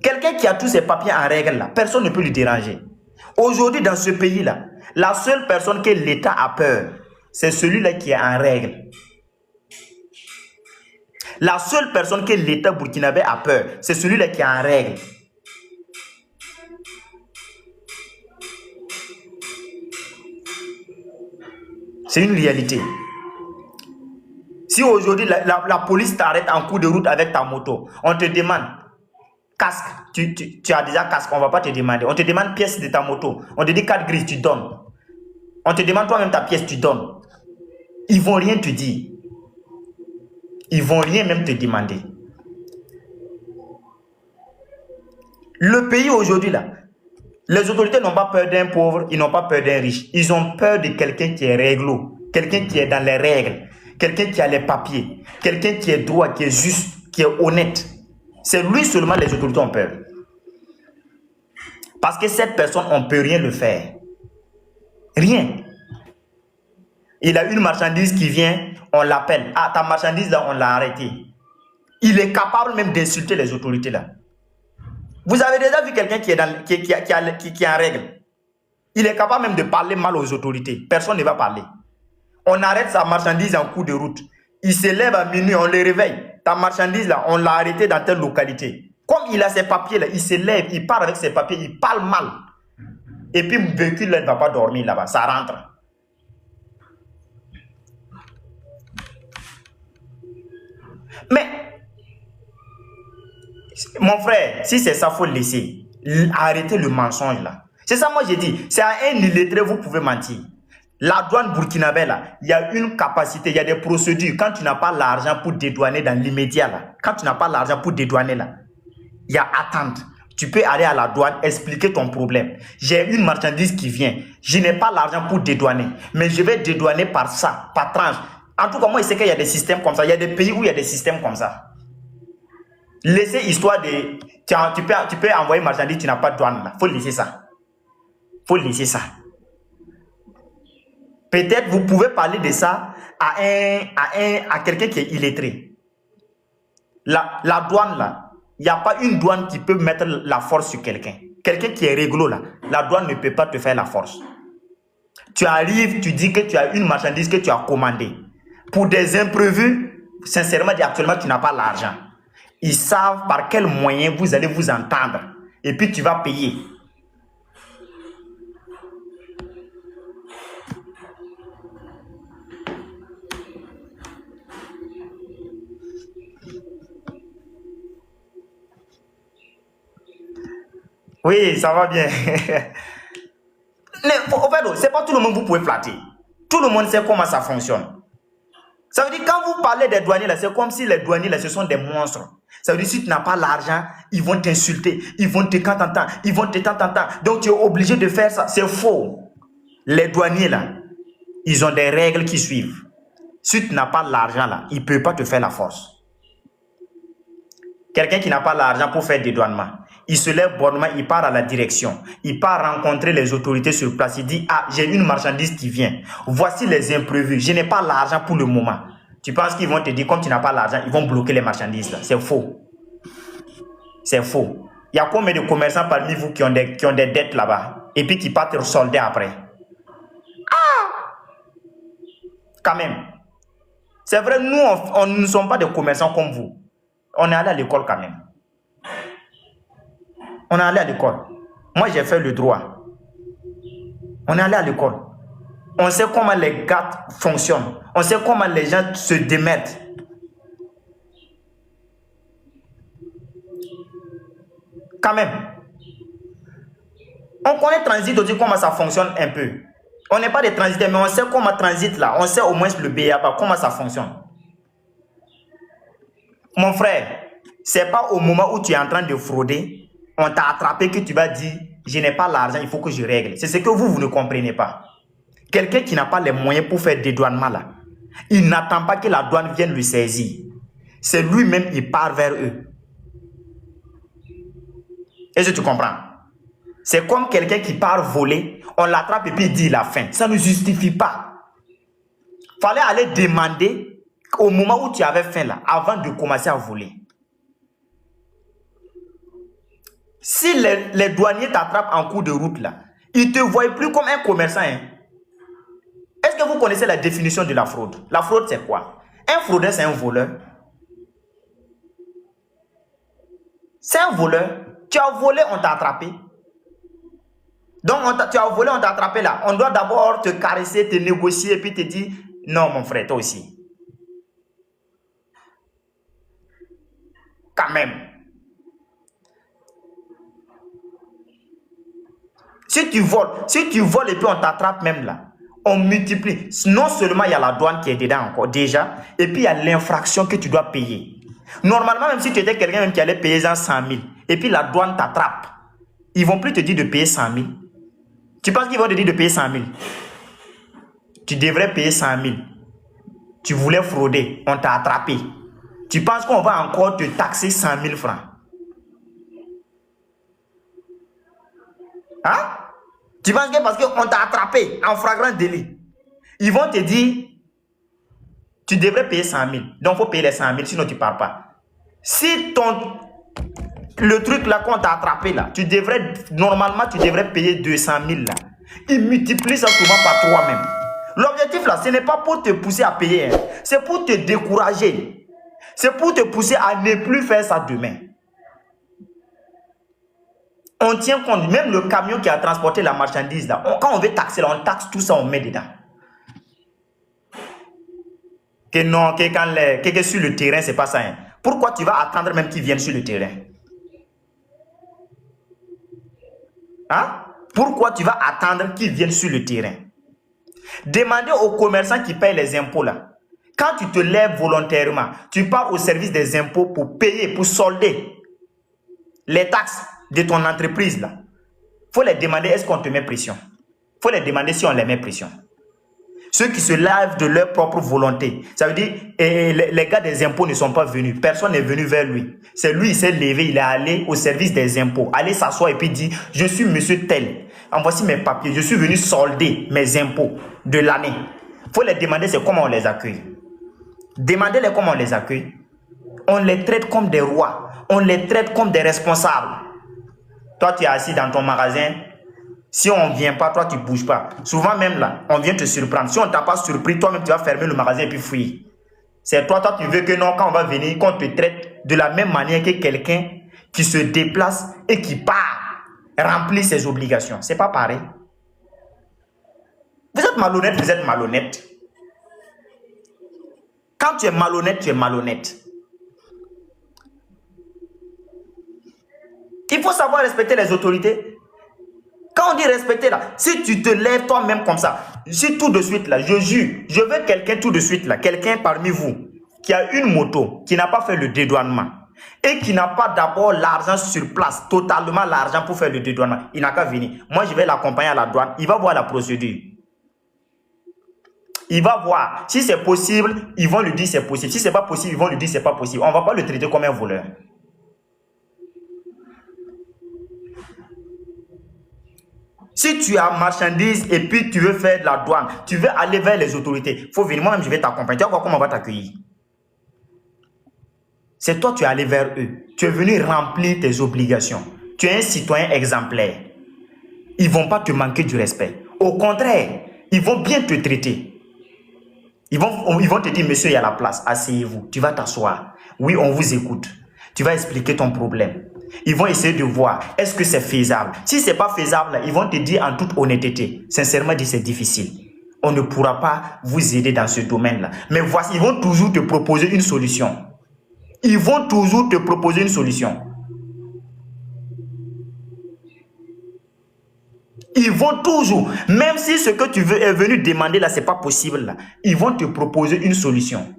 Quelqu'un qui a tous ses papiers en règle là, personne ne peut lui déranger. Aujourd'hui dans ce pays là, la seule personne que l'État a peur, c'est celui-là qui est en règle. La seule personne que l'État burkinabé a peur, c'est celui-là qui est en règle. C'est une réalité. Si aujourd'hui la police t'arrête en cours de route avec ta moto, on te demande casque, tu as déjà casque, on ne va pas te demander. On te demande pièce de ta moto, on te dit carte grise, tu donnes. On te demande toi-même ta pièce, tu donnes. Ils ne vont rien te dire. Ils ne vont rien même te demander. Le pays aujourd'hui là, Les autorités n'ont pas peur d'un pauvre, ils n'ont pas peur d'un riche. Ils ont peur de quelqu'un qui est réglo, quelqu'un qui est dans les règles, quelqu'un qui a les papiers, quelqu'un qui est droit, qui est juste, qui est honnête. C'est lui seulement les autorités ont peur. Parce que cette personne, on ne peut rien le faire. Rien. Il a une marchandise qui vient, on l'appelle. Ah, ta marchandise là, on l'a arrêtée. Il est capable même d'insulter les autorités là. Vous avez déjà vu quelqu'un qui est en règle. Il est capable même de parler mal aux autorités. Personne ne va parler. On arrête sa marchandise en cours de route. Il se lève à minuit, on le réveille. Ta marchandise là, on l'a arrêté dans telle localité. Comme il a ses papiers là, il se lève, il part avec ses papiers, il parle mal. Et puis le véhicule là, ne va pas dormir là-bas, ça rentre. Mais, mon frère, si c'est ça, il faut le laisser. Arrêtez le mensonge là. C'est ça, moi j'ai dit. C'est à un illettré, vous pouvez mentir. La douane burkinabé là, il y a une capacité, il y a des procédures. Quand tu n'as pas l'argent pour dédouaner dans l'immédiat là, quand tu n'as pas l'argent pour dédouaner là, il y a attente. Tu peux aller à la douane, expliquer ton problème. J'ai une marchandise qui vient. Je n'ai pas l'argent pour dédouaner. Mais je vais dédouaner par ça, par tranche. En tout cas, moi, je sais qu'il y a des systèmes comme ça. Il y a des pays où il y a des systèmes comme ça. Laissez histoire de... Tu peux envoyer marchandise, tu n'as pas de douane là. Il faut laisser ça. Il faut laisser ça. Peut-être vous pouvez parler de ça à quelqu'un qui est illettré. La douane là, il n'y a pas une douane qui peut mettre la force sur quelqu'un. Quelqu'un qui est réglo là, la douane ne peut pas te faire la force. Tu arrives, tu dis que tu as une marchandise que tu as commandée. Pour des imprévus, sincèrement, actuellement, tu n'as pas l'argent. Ils savent par quel moyen vous allez vous entendre. Et puis tu vas payer. Oui, ça va bien. Mais en fait, c'est pas tout le monde que vous pouvez flatter. Tout le monde sait comment ça fonctionne. Ça veut dire quand vous parlez des douaniers là, c'est comme si les douaniers là, ce sont des monstres. Ça veut dire si tu n'as pas l'argent, ils vont t'insulter, ils vont te quand t'entends, ils vont te tant. Donc tu es obligé de faire ça. C'est faux. Les douaniers là, ils ont des règles qui suivent. Si tu n'as pas l'argent là, ils ne peuvent pas te faire la force. Quelqu'un qui n'a pas l'argent pour faire dédouanement, il se lève bonnement, il part à la direction. Il part rencontrer les autorités sur place. Il dit, ah, j'ai une marchandise qui vient. Voici les imprévus. Je n'ai pas l'argent pour le moment. Tu penses qu'ils vont te dire, comme tu n'as pas l'argent, ils vont bloquer les marchandises là. C'est faux. C'est faux. Il y a combien de commerçants parmi vous qui ont des dettes là-bas et puis qui partent solder après? Ah! Quand même. C'est vrai, nous, on ne sommes pas des commerçants comme vous. On est allé à l'école quand même. On est allé à l'école. Moi, j'ai fait le droit. On est allé à l'école. On sait comment les gars fonctionnent. On sait comment les gens se démerdent. Quand même. On connaît Transit aussi comment ça fonctionne un peu. On n'est pas des transitaires, mais on sait comment Transit là. On sait au moins le BABA, comment ça fonctionne. Mon frère, c'est pas au moment où tu es en train de frauder, on t'a attrapé que tu vas dire, je n'ai pas l'argent, il faut que je règle. C'est ce que vous ne comprenez pas. Quelqu'un qui n'a pas les moyens pour faire des douanements là, il n'attend pas que la douane vienne le saisir. C'est lui-même, il part vers eux. Est-ce que tu comprends? C'est comme quelqu'un qui part voler, on l'attrape et puis il dit la faim. Ça ne justifie pas. Fallait aller demander au moment où tu avais faim là, avant de commencer à voler. Si les douaniers t'attrapent en cours de route là, ils ne te voient plus comme un commerçant. Hein. Est-ce que vous connaissez la définition de la fraude? La fraude, c'est quoi? Un fraudeur, c'est un voleur. C'est un voleur. Tu as volé, on t'a attrapé. Donc, tu as volé, on t'a attrapé là. On doit d'abord te caresser, te négocier, et puis te dire, non, mon frère, toi aussi. Quand même. Si tu voles et puis on t'attrape même là, on multiplie. Non seulement il y a la douane qui est dedans encore déjà, et puis il y a l'infraction que tu dois payer. Normalement, même si tu étais quelqu'un même qui allait payer 100 000, et puis la douane t'attrape, Ils ne vont plus te dire de payer 100 000. Tu penses qu'ils vont te dire de payer 100 000? Tu devrais payer 100 000. Tu voulais frauder, on t'a attrapé. Tu penses qu'on va encore te taxer 100 000 francs? Hein? Tu penses que parce qu'on t'a attrapé en flagrant délit, ils vont te dire, tu devrais payer 100 000. Donc, il faut payer les 100 000, sinon tu ne pars pas. Si le truc là qu'on t'a attrapé là, normalement, tu devrais payer 200 000 là. Ils multiplient ça souvent par 3 même. L'objectif là, ce n'est pas pour te pousser à payer, hein. C'est pour te décourager. C'est pour te pousser à ne plus faire ça demain. On tient compte, même le camion qui a transporté la marchandise là, quand on veut taxer là, on taxe tout ça, on met dedans. Que non, que sur le terrain, c'est pas ça. Hein. Pourquoi tu vas attendre même qu'ils viennent sur le terrain? Hein? Pourquoi tu vas attendre qu'ils viennent sur le terrain? Demandez aux commerçants qui payent les impôts là. Quand tu te lèves volontairement, tu pars au service des impôts pour payer, pour solder les taxes de ton entreprise là. Il faut les demander, est-ce qu'on te met pression? Il faut les demander si on les met pression. Ceux qui se lèvent de leur propre volonté, ça veut dire les gars des impôts ne sont pas venus. Personne n'est venu vers lui. C'est lui, il s'est levé, il est allé au service des impôts. Aller s'asseoir et puis dire, je suis monsieur tel. En voici mes papiers. Je suis venu solder mes impôts de l'année. Il faut les demander, c'est comment on les accueille. Demandez-les comment on les accueille. On les traite comme des rois. On les traite comme des responsables. Toi, tu es assis dans ton magasin. Si on ne vient pas, toi, tu ne bouges pas. Souvent même là, on vient te surprendre. Si on ne t'a pas surpris, toi-même, tu vas fermer le magasin et puis fuir. C'est toi, tu veux que non, quand on va venir, qu'on te traite de la même manière que quelqu'un qui se déplace et qui part remplir ses obligations. C'est pas pareil. Vous êtes malhonnête, vous êtes malhonnête. Quand tu es malhonnête, tu es malhonnête. Il faut savoir respecter les autorités. Quand on dit respecter là, si tu te lèves toi-même comme ça, si tout de suite là, je jure, je veux quelqu'un tout de suite là, quelqu'un parmi vous qui a une moto, qui n'a pas fait le dédouanement et qui n'a pas d'abord l'argent sur place, totalement l'argent pour faire le dédouanement, il n'a qu'à venir. Moi, je vais l'accompagner à la douane, il va voir la procédure. Il va voir. Si c'est possible, ils vont lui dire c'est possible. Si c'est pas possible, ils vont lui dire c'est pas possible. On ne va pas le traiter comme un voleur. Si tu as marchandise et puis tu veux faire de la douane, tu veux aller vers les autorités, il faut venir, moi-même je vais t'accompagner. Tu vas voir comment on va t'accueillir. C'est toi, tu es allé vers eux. Tu es venu remplir tes obligations. Tu es un citoyen exemplaire. Ils ne vont pas te manquer du respect. Au contraire, ils vont bien te traiter. Ils vont te dire, monsieur, il y a la place, asseyez-vous. Tu vas t'asseoir. Oui, on vous écoute. Tu vas expliquer ton problème. Ils vont essayer de voir, est-ce que c'est faisable? Si ce n'est pas faisable, ils vont te dire en toute honnêteté, sincèrement dit, c'est difficile. On ne pourra pas vous aider dans ce domaine-là. Mais voici, ils vont toujours te proposer une solution. Ils vont toujours te proposer une solution. Ils vont toujours, même si ce que tu veux est venu demander là, ce n'est pas possible là, ils vont te proposer une solution.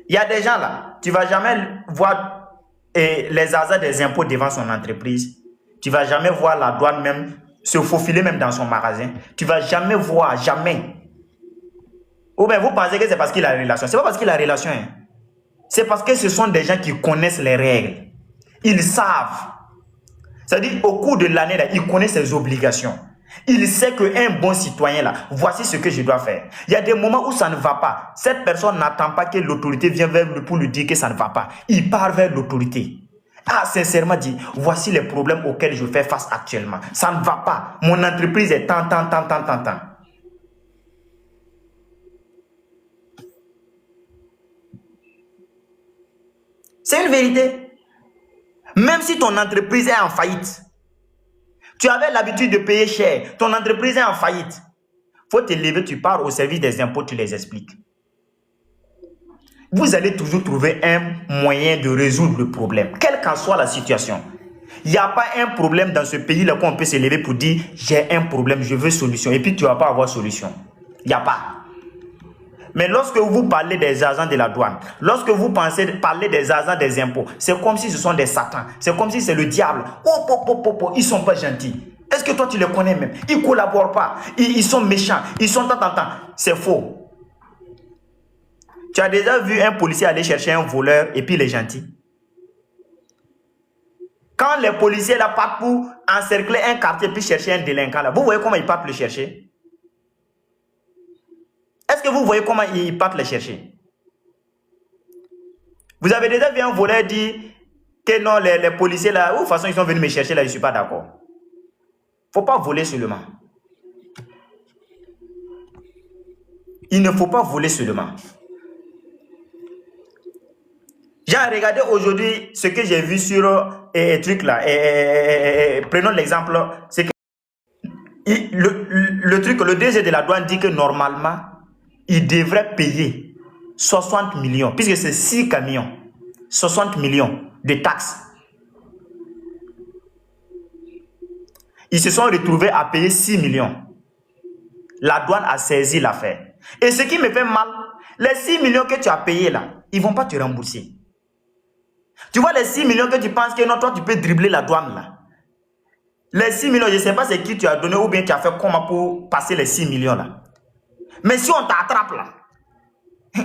Il y a des gens là, tu ne vas jamais voir les hasards des impôts devant son entreprise. Tu ne vas jamais voir la douane même se faufiler même dans son magasin. Tu ne vas jamais voir, jamais. Ou bien vous pensez que c'est parce qu'il a relation. Ce n'est pas parce qu'il a relation. Hein. C'est parce que ce sont des gens qui connaissent les règles. Ils savent. C'est-à-dire au cours de l'année, ils connaissent ses obligations. Il sait qu'un bon citoyen, là, voici ce que je dois faire. Il y a des moments où ça ne va pas. Cette personne n'attend pas que l'autorité vienne vers lui pour lui dire que ça ne va pas. Il part vers l'autorité. Ah, sincèrement dit, voici les problèmes auxquels je fais face actuellement. Ça ne va pas. Mon entreprise est tant. C'est une vérité. Même si ton entreprise est en faillite, tu avais l'habitude de payer cher, ton entreprise est en faillite. Il faut te lever, tu pars au service des impôts, tu les expliques. Vous allez toujours trouver un moyen de résoudre le problème, quelle qu'en soit la situation. Il n'y a pas un problème dans ce pays-là qu'on peut se lever pour dire j'ai un problème, je veux solution, et puis tu ne vas pas avoir solution. Il n'y a pas. Mais lorsque vous parlez des agents de la douane, lorsque vous parlez des agents des impôts, c'est comme si ce sont des satans. C'est comme si c'est le diable. Ils sont pas gentils. Est-ce que toi tu les connais même? Ils collaborent pas. Ils sont méchants. Ils sont tant. C'est faux. Tu as déjà vu un policier aller chercher un voleur et puis il est gentil? Quand les policiers là partent pour encercler un quartier puis chercher un délinquant là, vous voyez comment ils partent le chercher? Est-ce que vous voyez comment ils partent le chercher? Vous avez déjà vu un voleur dire que non, les policiers là, de toute façon ils sont venus me chercher là, je ne suis pas d'accord. Il ne faut pas voler seulement. Il ne faut pas voler seulement. J'ai regardé aujourd'hui ce que j'ai vu sur truc là. Prenons l'exemple. C'est que le DG de la douane dit que normalement, il devrait payer 60 millions, puisque c'est 6 camions, 60 millions de taxes. Ils se sont retrouvés à payer 6 millions. La douane a saisi l'affaire. Et ce qui me fait mal, les 6 millions que tu as payés là, ils ne vont pas te rembourser. Tu vois les 6 millions que tu penses que non, toi tu peux dribbler la douane là. Les 6 millions, je ne sais pas c'est qui tu as donné ou bien tu as fait comment pour passer les 6 millions là. Mais si on t'attrape là,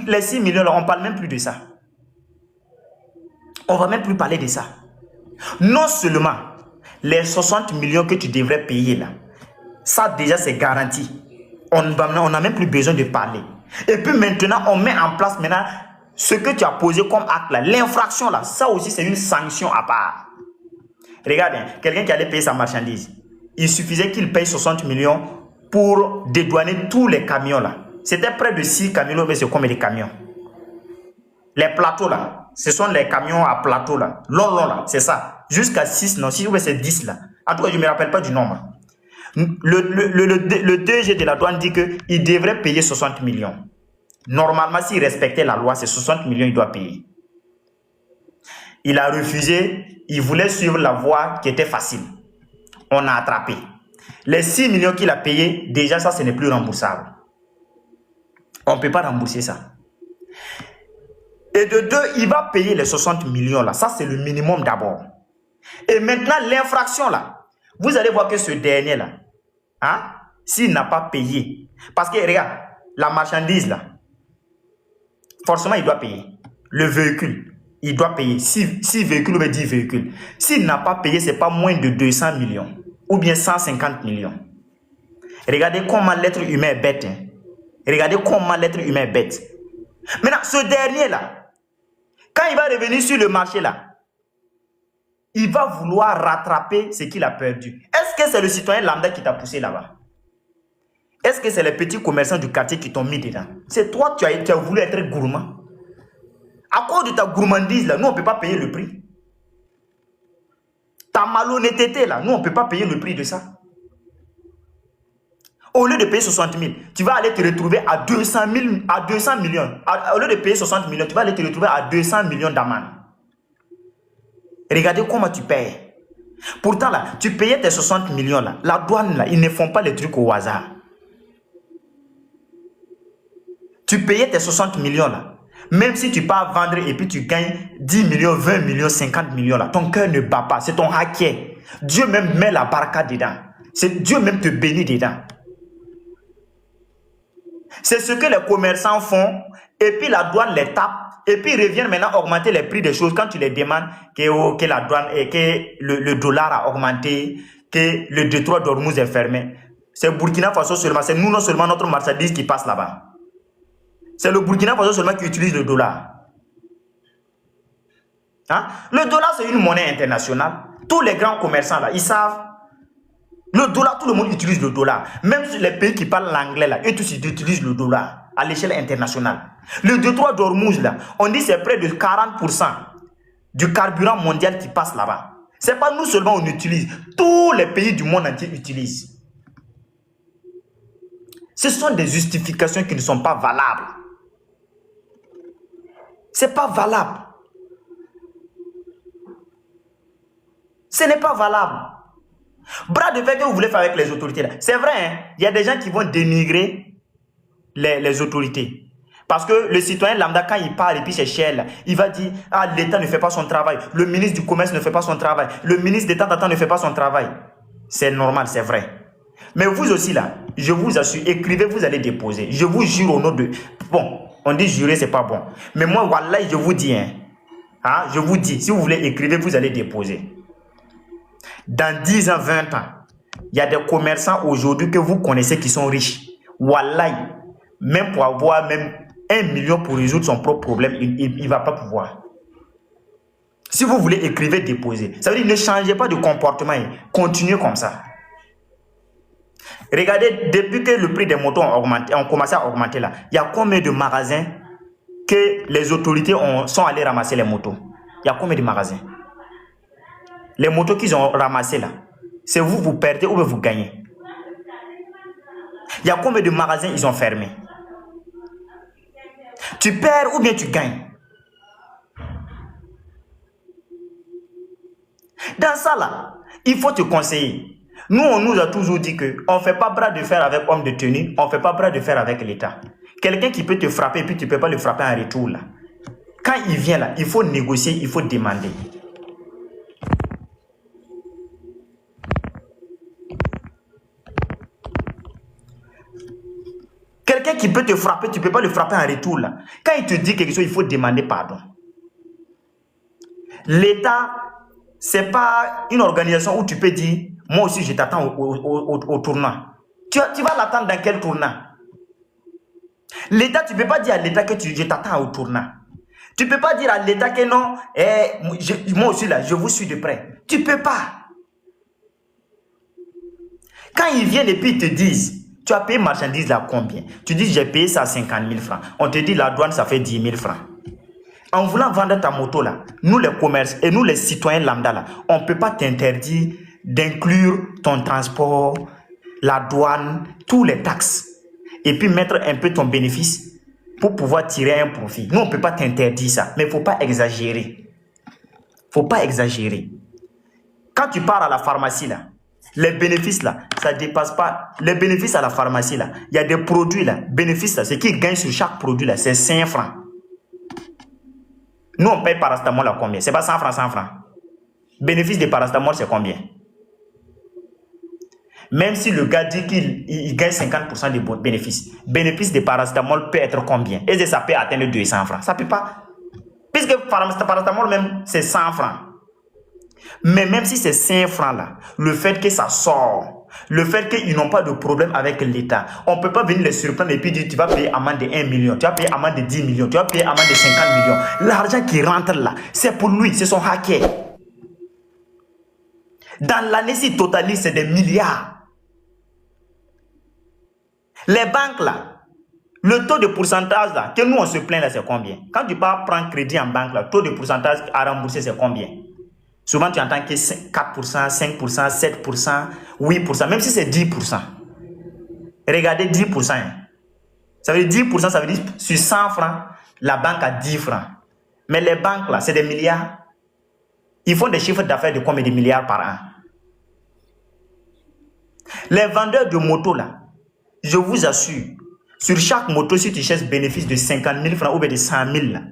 les 6 millions là, on ne parle même plus de ça. On ne va même plus parler de ça. Non seulement les 60 millions que tu devrais payer là, ça déjà c'est garanti. On n'a même plus besoin de parler. Et puis maintenant, on met en place maintenant ce que tu as posé comme acte là, l'infraction là, ça aussi c'est une sanction à part. Regarde, quelqu'un qui allait payer sa marchandise, il suffisait qu'il paye 60 millions pour dédouaner tous les camions là. C'était près de 6 camions, mais c'est comme des camions. Les plateaux là, ce sont les camions à plateau là, long là, c'est ça. Jusqu'à 6, non, 6 ou c'est 10 là. En tout cas, je ne me rappelle pas du nombre. Le DG de la douane dit qu'il devrait payer 60 millions. Normalement, s'il respectait la loi, c'est 60 millions qu'il doit payer. Il a refusé, il voulait suivre la voie qui était facile. On a attrapé. Les 6 millions qu'il a payés, déjà ça, ce n'est plus remboursable. On ne peut pas rembourser ça. Et de deux, il va payer les 60 millions là. Ça, c'est le minimum d'abord. Et maintenant, l'infraction là, vous allez voir que ce dernier là, hein, s'il n'a pas payé, parce que regarde, la marchandise là, forcément il doit payer. Le véhicule, il doit payer. 6 véhicules ou 10 véhicules. S'il n'a pas payé, ce n'est pas moins de 200 millions ou bien 150 millions. Regardez comment l'être humain est bête. Hein. Regardez comment l'être humain est bête. Maintenant, ce dernier là, quand il va revenir sur le marché là, il va vouloir rattraper ce qu'il a perdu. Est-ce que c'est le citoyen lambda qui t'a poussé là-bas? Est-ce que c'est les petits commerçants du quartier qui t'ont mis dedans? C'est toi qui as voulu être gourmand. À cause de ta gourmandise là, nous on ne peut pas payer le prix. Ta malhonnêteté là, nous on ne peut pas payer le prix de ça. Au lieu de payer 60 000, tu vas aller te retrouver à 200 millions. Au lieu de payer 60 millions, tu vas aller te retrouver à 200 millions d'amende. Regardez comment tu payes. Pourtant là, tu payais tes 60 millions là. La douane là, ils ne font pas les trucs au hasard. Tu payais tes 60 millions là. Même si tu pars vendre et puis tu gagnes 10 millions, 20 millions, 50 millions là, ton cœur ne bat pas. C'est ton hacker. Dieu même met la baraka dedans. Dieu même te bénit dedans. C'est ce que les commerçants font. Et puis la douane les tape. Et puis ils reviennent maintenant augmenter les prix des choses quand tu les demandes que la douane et que le dollar a augmenté, que le détroit d'Ormuz est fermé. C'est Burkina Faso seulement. C'est nous non seulement notre marchandise qui passe là-bas. C'est le Burkina Faso seulement qui utilise le dollar. Hein? Le dollar, c'est une monnaie internationale. Tous les grands commerçants, là, ils savent. Le dollar, tout le monde utilise le dollar. Même les pays qui parlent l'anglais, là, eux tous, ils utilisent le dollar à l'échelle internationale. Le détroit d'Ormuz, là, on dit c'est près de 40% du carburant mondial qui passe là-bas. Ce n'est pas nous seulement on utilise. Tous les pays du monde entier utilisent. Ce sont des justifications qui ne sont pas valables. Ce n'est pas valable. Ce n'est pas valable. Bras de fer que vous voulez faire avec les autorités là. C'est vrai, hein? Il y a des gens qui vont dénigrer les autorités. Parce que le citoyen lambda, quand il parle et puis c'est cher, là, il va dire, ah, l'État ne fait pas son travail, le ministre du Commerce ne fait pas son travail, le ministre d'État ne fait pas son travail. C'est normal, c'est vrai. Mais vous aussi là, je vous assure, écrivez, vous allez déposer. Je vous jure au nom de... Bon, on dit jurer, c'est pas bon. Mais moi, voilà, je vous dis, je vous dis, si vous voulez écrivez, vous allez déposer. Dans 10 ans, 20 ans, il y a des commerçants aujourd'hui que vous connaissez qui sont riches. Wallahi, même pour avoir même 1 million pour résoudre son propre problème, il ne va pas pouvoir. Si vous voulez écrivez, déposer. Ça veut dire ne changez pas de comportement. Continuez comme ça. Regardez, depuis que le prix des motos ont commencé à augmenter là, il y a combien de magasins que les autorités sont allées ramasser les motos? Il y a combien de magasins? Les motos qu'ils ont ramassées là, c'est vous perdez ou vous gagnez. Il y a combien de magasins ils ont fermés? Tu perds ou bien tu gagnes. Dans ça là, il faut te conseiller. Nous, on nous a toujours dit qu'on ne fait pas bras de fer avec homme de tenue, on ne fait pas bras de fer avec l'État. Quelqu'un qui peut te frapper et puis tu ne peux pas le frapper en retour là. Quand il vient là, il faut négocier, il faut demander. Quelqu'un qui peut te frapper, tu ne peux pas le frapper en retour là. Quand il te dit quelque chose, il faut demander pardon. L'État, ce n'est pas une organisation où tu peux dire, moi aussi je t'attends au tournant. Tu vas l'attendre dans quel tournant? L'État, tu ne peux pas dire à l'État que je t'attends au tournant. Tu ne peux pas dire à l'État que non, moi aussi là, je vous suis de près. Tu ne peux pas. Quand ils viennent et puis ils te disent, tu as payé marchandise là combien? Tu dis, j'ai payé ça à 50 000 francs. On te dit, la douane, ça fait 10 000 francs. En voulant vendre ta moto là, nous les commerces et nous les citoyens lambda là, on ne peut pas t'interdire d'inclure ton transport, la douane, tous les taxes. Et puis mettre un peu ton bénéfice pour pouvoir tirer un profit. Nous, on ne peut pas t'interdire ça. Mais il ne faut pas exagérer. Il ne faut pas exagérer. Quand tu pars à la pharmacie là, les bénéfices là, ça ne dépasse pas. Les bénéfices à la pharmacie là, il y a des produits là, bénéfices là, ce qu'ils gagnent sur chaque produit là, c'est 5 francs. Nous, on paye paracétamol à combien? C'est pas 100 francs, 100 francs. Bénéfice de paracétamol, c'est combien? Même si le gars dit qu'il gagne 50% de bénéfices, bénéfice de paracétamol peut être combien? Et ça peut atteindre 200 francs. Ça peut pas. Puisque paracétamol même, c'est 100 francs. Mais même si c'est 5 francs là, le fait que ça sort, le fait qu'ils n'ont pas de problème avec l'État, on ne peut pas venir les surprendre et puis dire tu vas payer amende de 1 million, tu vas payer amende de 10 millions, tu vas payer amende de 50 millions. L'argent qui rentre là, c'est pour lui, c'est son hacker. Dans l'année, si totalise, c'est des milliards. Les banques là, le taux de pourcentage là, que nous on se plaint là, c'est combien? Quand tu pars prendre crédit en banque là, le taux de pourcentage à rembourser, c'est combien? Souvent, tu entends que 4%, 5%, 7%, 8%, même si c'est 10%. Regardez 10%. Ça veut dire 10%, ça veut dire sur 100 francs, la banque a 10 francs. Mais les banques, là, c'est des milliards. Ils font des chiffres d'affaires de combien de milliards par an? Les vendeurs de motos, là, je vous assure, sur chaque moto, si tu cherches bénéfice de 50 000 francs ou bien de 100 000, là,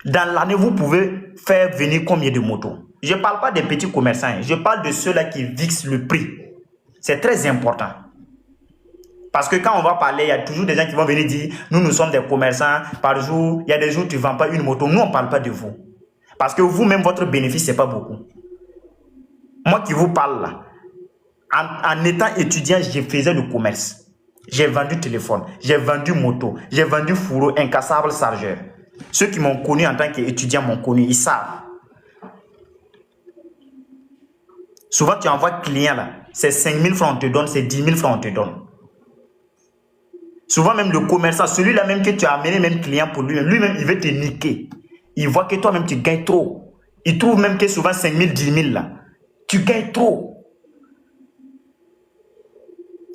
dans l'année, vous pouvez faire venir combien de motos? Je ne parle pas des petits commerçants, je parle de ceux-là qui fixent le prix. C'est très important. Parce que quand on va parler, il y a toujours des gens qui vont venir dire, nous sommes des commerçants, par jour, il y a des jours où tu ne vends pas une moto. Nous, on ne parle pas de vous. Parce que vous-même, votre bénéfice, ce n'est pas beaucoup. Moi qui vous parle là, en étant étudiant, je faisais le commerce. J'ai vendu téléphone, j'ai vendu moto, j'ai vendu fourreau, incassable, chargeur. Ceux qui m'ont connu en tant qu'étudiant m'ont connu, ils savent. Souvent, tu envoies client là, c'est 5 000 francs on te donne, c'est 10 000 francs on te donne. Souvent, même le commerçant, celui-là même que tu as amené, même client pour lui-même, il veut te niquer. Il voit que toi-même, tu gagnes trop. Il trouve même que souvent 5 000, 10 000 là, tu gagnes trop.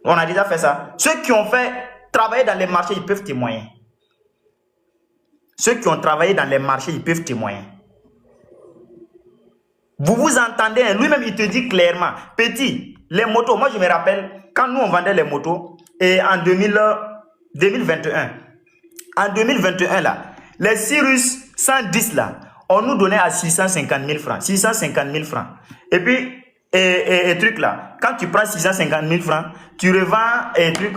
On a déjà fait ça. Ceux qui ont fait travailler dans les marchés, ils peuvent témoigner. Ceux qui ont travaillé dans les marchés, ils peuvent témoigner. Vous vous entendez, hein? Lui-même, il te dit clairement, petit, les motos, moi je me rappelle, quand nous on vendait les motos, et en 2021. En 2021, là, les Cirrus 110, là, on nous donnait à 650 000 francs. 650 000 francs. Et puis, truc là, quand tu prends 650 000 francs, tu revends un truc,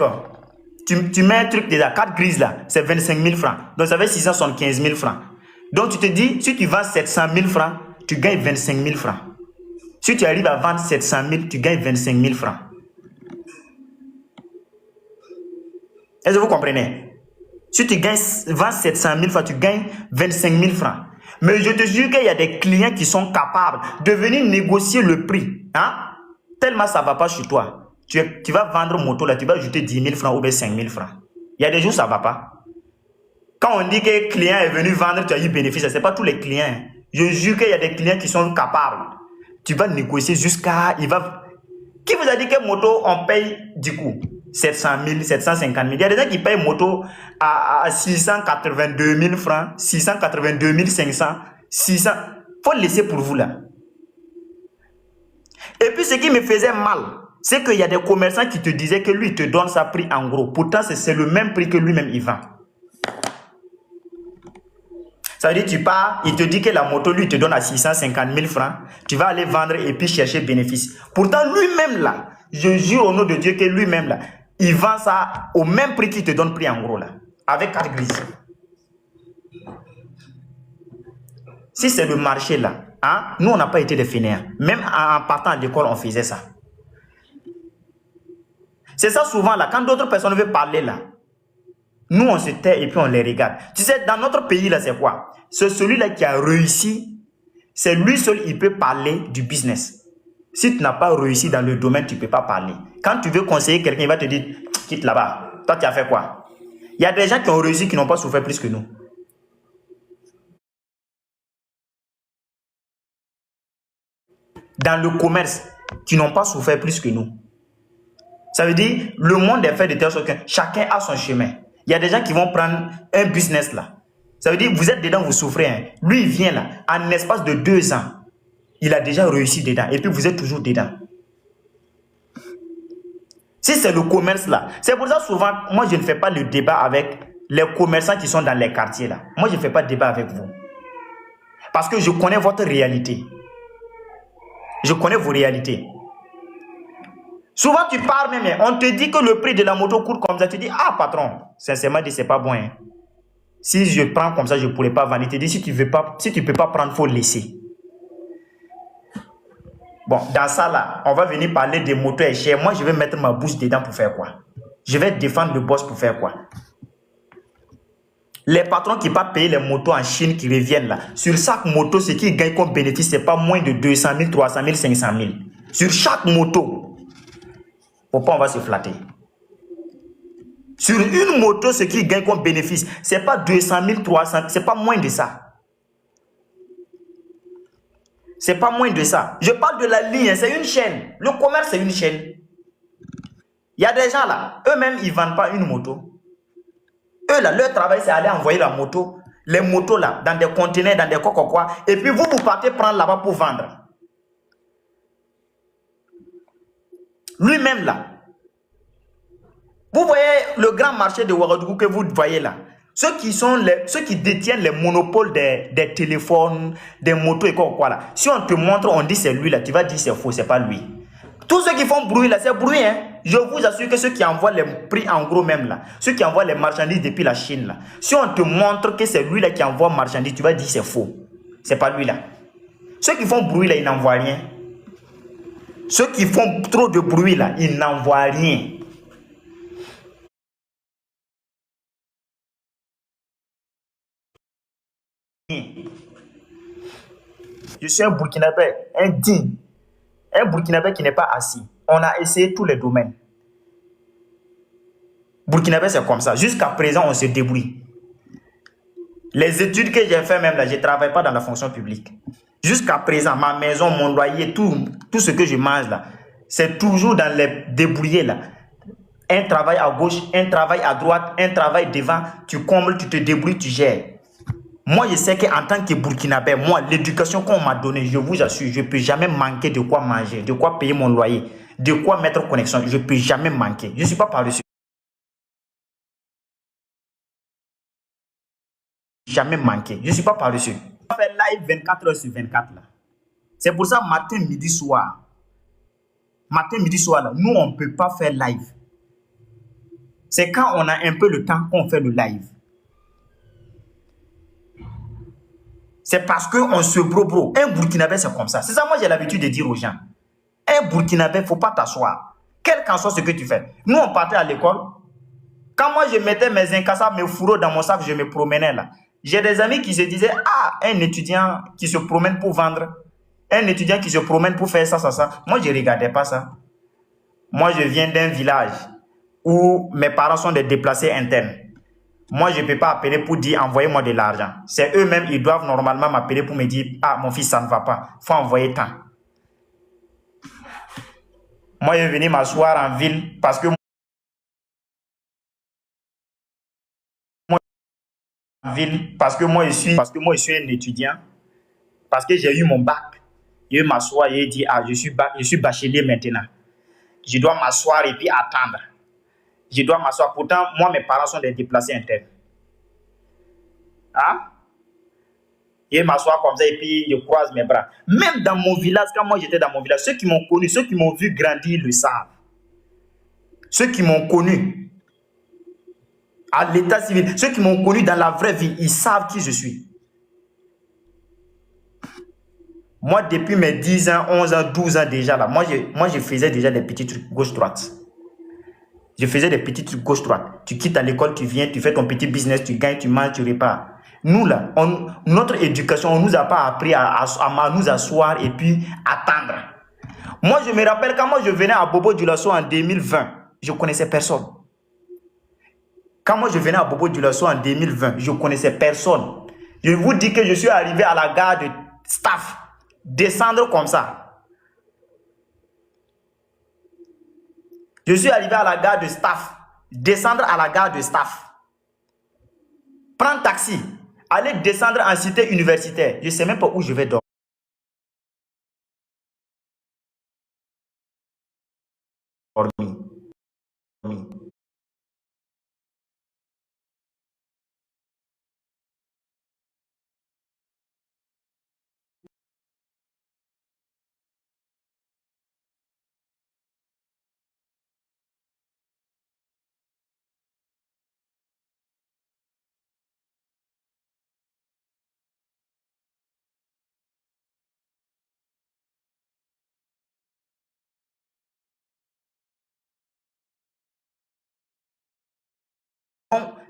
tu mets un truc déjà, 4 grises là, c'est 25 000 francs. Donc ça fait 675 000 francs. Donc tu te dis, si tu vends 700 000 francs, tu gagnes 25 000 francs. Si tu arrives à vendre 700 000, tu gagnes 25 000 francs. Est-ce que vous comprenez? Si tu vends 700 000 francs, tu gagnes 25 000 francs. Mais je te jure qu'il y a des clients qui sont capables de venir négocier le prix. Hein? Tellement ça ne va pas chez toi. Tu vas vendre moto là, tu vas ajouter 10 000 francs ou bien 5 000 francs. Il y a des jours ça ne va pas. Quand on dit que le client est venu vendre, tu as eu bénéfice, ce n'est pas tous les clients. Je jure qu'il y a des clients qui sont capables. Tu vas négocier jusqu'à... Qui vous a dit que moto, on paye du coup 700 000, 750 000. Il y a des gens qui payent moto à 682 000 francs, 682 500, 600. Il faut le laisser pour vous là. Et puis ce qui me faisait mal, c'est qu'il y a des commerçants qui te disaient que lui, il te donne sa prix en gros. Pourtant, c'est le même prix que lui-même il vend. Ça veut dire tu pars, il te dit que la moto, lui, il te donne à 650 000 francs. Tu vas aller vendre et puis chercher bénéfice. Pourtant, lui-même là, je jure au nom de Dieu que lui-même là, il vend ça au même prix qu'il te donne prix en gros là. Avec 4 grises. Si c'est le marché là, hein, nous on n'a pas été des fainéants. Même en partant à l'école, on faisait ça. C'est ça souvent là, quand d'autres personnes veulent parler là, nous on se tait et puis on les regarde. Tu sais, dans notre pays là, c'est quoi? C'est celui-là qui a réussi, c'est lui seul, il peut parler du business. Si tu n'as pas réussi dans le domaine, tu ne peux pas parler. Quand tu veux conseiller quelqu'un, il va te dire, quitte là-bas. Toi, tu as fait quoi? Il y a des gens qui ont réussi, qui n'ont pas souffert plus que nous. Dans le commerce, qui n'ont pas souffert plus que nous. Ça veut dire, le monde est fait de telle sorte que chacun a son chemin. Il y a des gens qui vont prendre un business là. Ça veut dire, vous êtes dedans, vous souffrez. Hein. Lui, il vient là, en espace de 2 ans. Il a déjà réussi dedans. Et puis, vous êtes toujours dedans. Si c'est le commerce là, c'est pour ça souvent, moi, je ne fais pas le débat avec les commerçants qui sont dans les quartiers là. Moi, je ne fais pas de débat avec vous. Parce que je connais votre réalité. Je connais vos réalités. Souvent, tu pars même, on te dit que le prix de la moto coûte comme ça. Tu dis, ah patron, sincèrement, c'est pas bon. Hein. Si je prends comme ça, je ne pourrais pas vendre. Il te dit, si tu ne peux pas prendre, il faut laisser. Bon, dans ça là, on va venir parler des motos et chères. Moi, je vais mettre ma bouche dedans pour faire quoi? Je vais défendre le boss pour faire quoi? Les patrons qui ne partent payer les motos en Chine qui reviennent là, sur chaque moto, ce qu'ils gagnent comme bénéfice, ce n'est pas moins de 200 000, 300 000, 500 000. Sur chaque moto. Pourquoi on va se flatter? Sur une moto, ce qu'ils gagnent comme bénéfice, ce n'est pas 200 000, 300 000, ce n'est pas moins de ça. C'est pas moins de ça. Je parle de la ligne, c'est une chaîne. Le commerce, c'est une chaîne. Il y a des gens là, eux-mêmes, ils ne vendent pas une moto. Eux là, leur travail, c'est aller envoyer la moto, les motos là, dans des conteneurs, dans des quoi. Et puis vous partez prendre là-bas pour vendre. Lui-même là. Vous voyez le grand marché de Ouagadougou que vous voyez là. Ceux qui détiennent les monopoles des téléphones, des motos et quoi là. Si on te montre, on dit c'est lui là, tu vas dire c'est faux, c'est pas lui. Tous ceux qui font bruit là, c'est bruit hein. Je vous assure que ceux qui envoient les prix en gros même là, ceux qui envoient les marchandises depuis la Chine là, si on te montre que c'est lui là qui envoie marchandises, tu vas dire c'est faux. C'est pas lui là. Ceux qui font bruit là, ils n'envoient rien. Ceux qui font trop de bruit là, ils n'envoient rien. Je suis un Burkinabé, un digne. Un Burkinabé qui n'est pas assis. On a essayé tous les domaines. Burkinabé, c'est comme ça. Jusqu'à présent, on se débrouille. Les études que j'ai fait même là, je ne travaille pas dans la fonction publique. Jusqu'à présent, ma maison, mon loyer, tout ce que je mange là, c'est toujours dans les débrouillés là. Un travail à gauche, un travail à droite, un travail devant, tu combles, tu te débrouilles, tu gères. Moi, je sais qu'en tant que Burkinabé, moi, l'éducation qu'on m'a donnée, je vous assure, je ne peux jamais manquer de quoi manger, de quoi payer mon loyer, de quoi mettre connexion. Je ne peux jamais manquer. Je ne suis pas par-dessus. jamais manquer. Je ne suis pas paresseux. On va faire live 24 heures sur 24 là. C'est pour ça matin, midi, soir. Matin, midi, soir là. Nous, on ne peut pas faire live. C'est quand on a un peu le temps qu'on fait le live. C'est parce qu'on se bro. Un Burkinabé, c'est comme ça. C'est ça, moi, j'ai l'habitude de dire aux gens. Un Burkinabé, il ne faut pas t'asseoir. Quel qu'en soit ce que tu fais. Nous, on partait à l'école. Quand moi, je mettais mes incassables, mes fourreaux dans mon sac, je me promenais là. J'ai des amis qui se disaient, ah, un étudiant qui se promène pour vendre. Un étudiant qui se promène pour faire ça. Moi, je ne regardais pas ça. Moi, je viens d'un village où mes parents sont des déplacés internes. Moi, je ne peux pas appeler pour dire envoyez-moi de l'argent. C'est eux-mêmes, ils doivent normalement m'appeler pour me dire ah, mon fils, ça ne va pas. Il faut envoyer tant. Moi, je vais venir m'asseoir en ville parce que moi, je suis un étudiant. Parce que j'ai eu mon bac. Je vais m'asseoir et dire ah, je suis bachelier maintenant. Je dois m'asseoir et puis attendre. Je dois m'asseoir. Pourtant, moi, mes parents sont des déplacés internes. Hein? Je m'assois comme ça et puis je croise mes bras. Même dans mon village, quand moi j'étais dans mon village, ceux qui m'ont connu, ceux qui m'ont vu grandir le savent. Ceux qui m'ont connu à l'état civil, ceux qui m'ont connu dans la vraie vie, ils savent qui je suis. Moi, depuis mes 10 ans, 11 ans, 12 ans déjà, là, moi, je faisais déjà des petits trucs gauche-droite. Je faisais des petits trucs gauche-droite. Tu quittes à l'école, tu viens, tu fais ton petit business, tu gagnes, tu manges, tu repars. Nous, là, notre éducation, on ne nous a pas appris à nous asseoir et puis attendre. Moi, je me rappelle quand moi je venais à Bobo-Dioulasso en 2020, je ne connaissais personne. Quand moi je venais à Bobo-Dioulasso en 2020, je ne connaissais personne. Je vous dis que je suis arrivé à la gare de Staff, descendre comme ça. Je suis arrivé à la gare de Staff, descendre à la gare de Staff. Prendre taxi, aller descendre en cité universitaire. Je ne sais même pas où je vais dormir.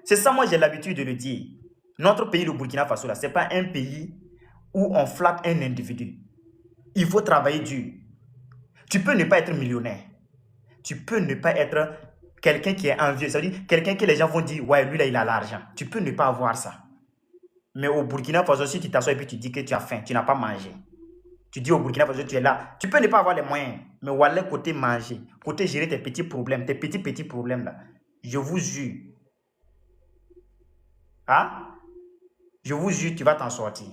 C'est ça, moi j'ai l'habitude de le dire. Notre pays, le Burkina Faso, ce n'est pas un pays où on flatte un individu. Il faut travailler dur. Tu peux ne pas être millionnaire. Tu peux ne pas être quelqu'un qui est envieux. C'est-à-dire quelqu'un que les gens vont dire, ouais, lui là, il a l'argent. Tu peux ne pas avoir ça. Mais au Burkina Faso, si tu t'assois et puis tu dis que tu as faim, tu n'as pas mangé. Tu dis au Burkina Faso, tu es là. Tu peux ne pas avoir les moyens. Mais voilà, côté manger, côté gérer tes petits problèmes, tes petits problèmes là. Je vous jure. Hein? Je vous jure, tu vas t'en sortir.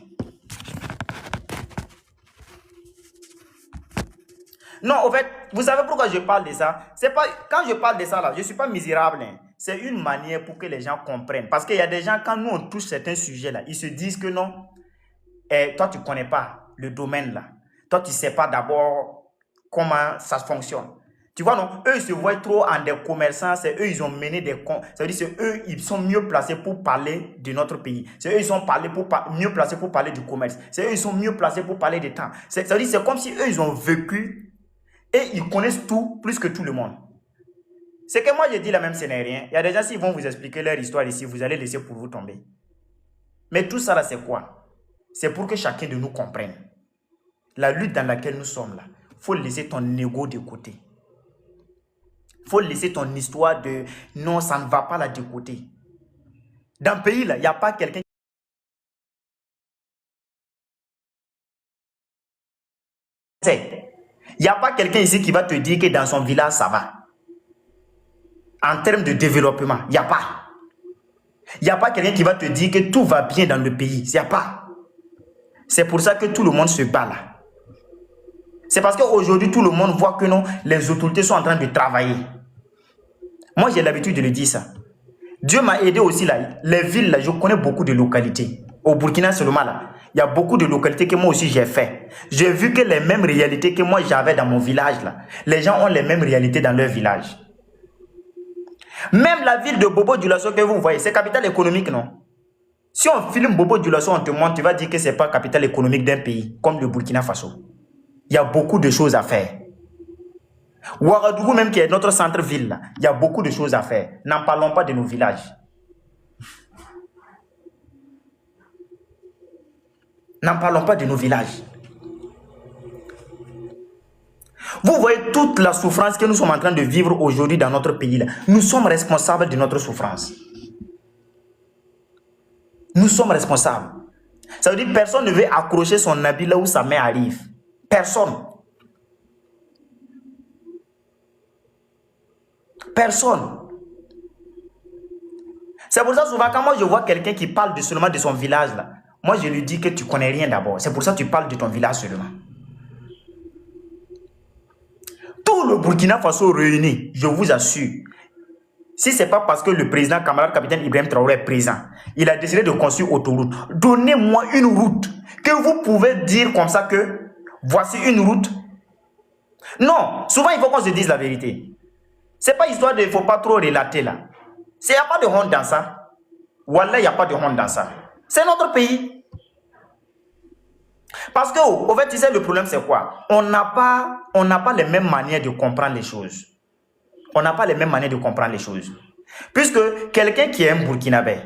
Non, en fait, vous savez pourquoi je parle de ça? C'est pas, quand je parle de ça là, je ne suis pas misérable. Hein. C'est une manière pour que les gens comprennent. Parce qu'il y a des gens, quand nous on touche certains sujets là, ils se disent que non, toi tu ne connais pas le domaine là. Toi tu ne sais pas d'abord comment ça fonctionne. Tu vois, non, eux ils se voient trop en des commerçants, c'est eux ils ont mené des comptes. Ça veut dire c'est eux ils sont mieux placés pour parler de notre pays. C'est eux ils sont mieux placés pour parler du commerce. C'est eux ils sont mieux placés pour parler des temps. Ça veut dire c'est comme si eux ils ont vécu et ils connaissent tout plus que tout le monde. C'est que moi je dis la même, ce n'est rien. Il y a des gens qui vont vous expliquer leur histoire ici, vous allez laisser pour vous tomber. Mais tout ça là c'est quoi? C'est pour que chacun de nous comprenne. La lutte dans laquelle nous sommes là, il faut laisser ton ego de côté. Il faut laisser ton histoire de non, ça ne va pas là de côté. Dans le pays là, il n'y a pas quelqu'un. Il n'y a pas quelqu'un ici qui va te dire que dans son village ça va. En termes de développement, il n'y a pas. Il n'y a pas quelqu'un qui va te dire que tout va bien dans le pays. Il n'y a pas. C'est pour ça que tout le monde se bat là. C'est parce qu'aujourd'hui, tout le monde voit que non, les autorités sont en train de travailler. Moi, j'ai l'habitude de le dire ça. Dieu m'a aidé aussi là. Les villes là, je connais beaucoup de localités. Au Burkina seulement là, il y a beaucoup de localités que moi aussi j'ai fait. J'ai vu que les mêmes réalités que moi j'avais dans mon village là, les gens ont les mêmes réalités dans leur village. Même la ville de Bobo-Dioulasso que vous voyez, c'est capitale économique, non? Si on filme Bobo-Dioulasso, on te montre, tu vas dire que c'est pas capitale économique d'un pays comme le Burkina Faso. Il y a beaucoup de choses à faire. Ouagadougou même qui est notre centre-ville là, il y a beaucoup de choses à faire. N'en parlons pas de nos villages. N'en parlons pas de nos villages. Vous voyez toute la souffrance que nous sommes en train de vivre aujourd'hui dans notre pays là. Nous sommes responsables de notre souffrance. Nous sommes responsables. Ça veut dire que personne ne veut accrocher son habit là où sa main arrive. Personne. Personne. C'est pour ça souvent quand moi je vois quelqu'un qui parle seulement de son village là, moi je lui dis que tu connais rien d'abord. C'est pour ça que tu parles de ton village seulement. Tout le Burkina Faso réuni, je vous assure, si ce n'est pas parce que le président camarade capitaine Ibrahim Traoré est présent, il a décidé de construire autoroute. Donnez-moi une route que vous pouvez dire comme ça que voici une route. Non, souvent il faut qu'on se dise la vérité. C'est pas histoire de, il ne faut pas trop relater là. Il n'y a pas de honte dans ça. Wallah, il n'y a pas de honte dans ça. C'est notre pays. Parce que, au fait, tu sais, le problème c'est quoi? On n'a pas les mêmes manières de comprendre les choses. On n'a pas les mêmes manières de comprendre les choses. Puisque quelqu'un qui est un Burkinabé,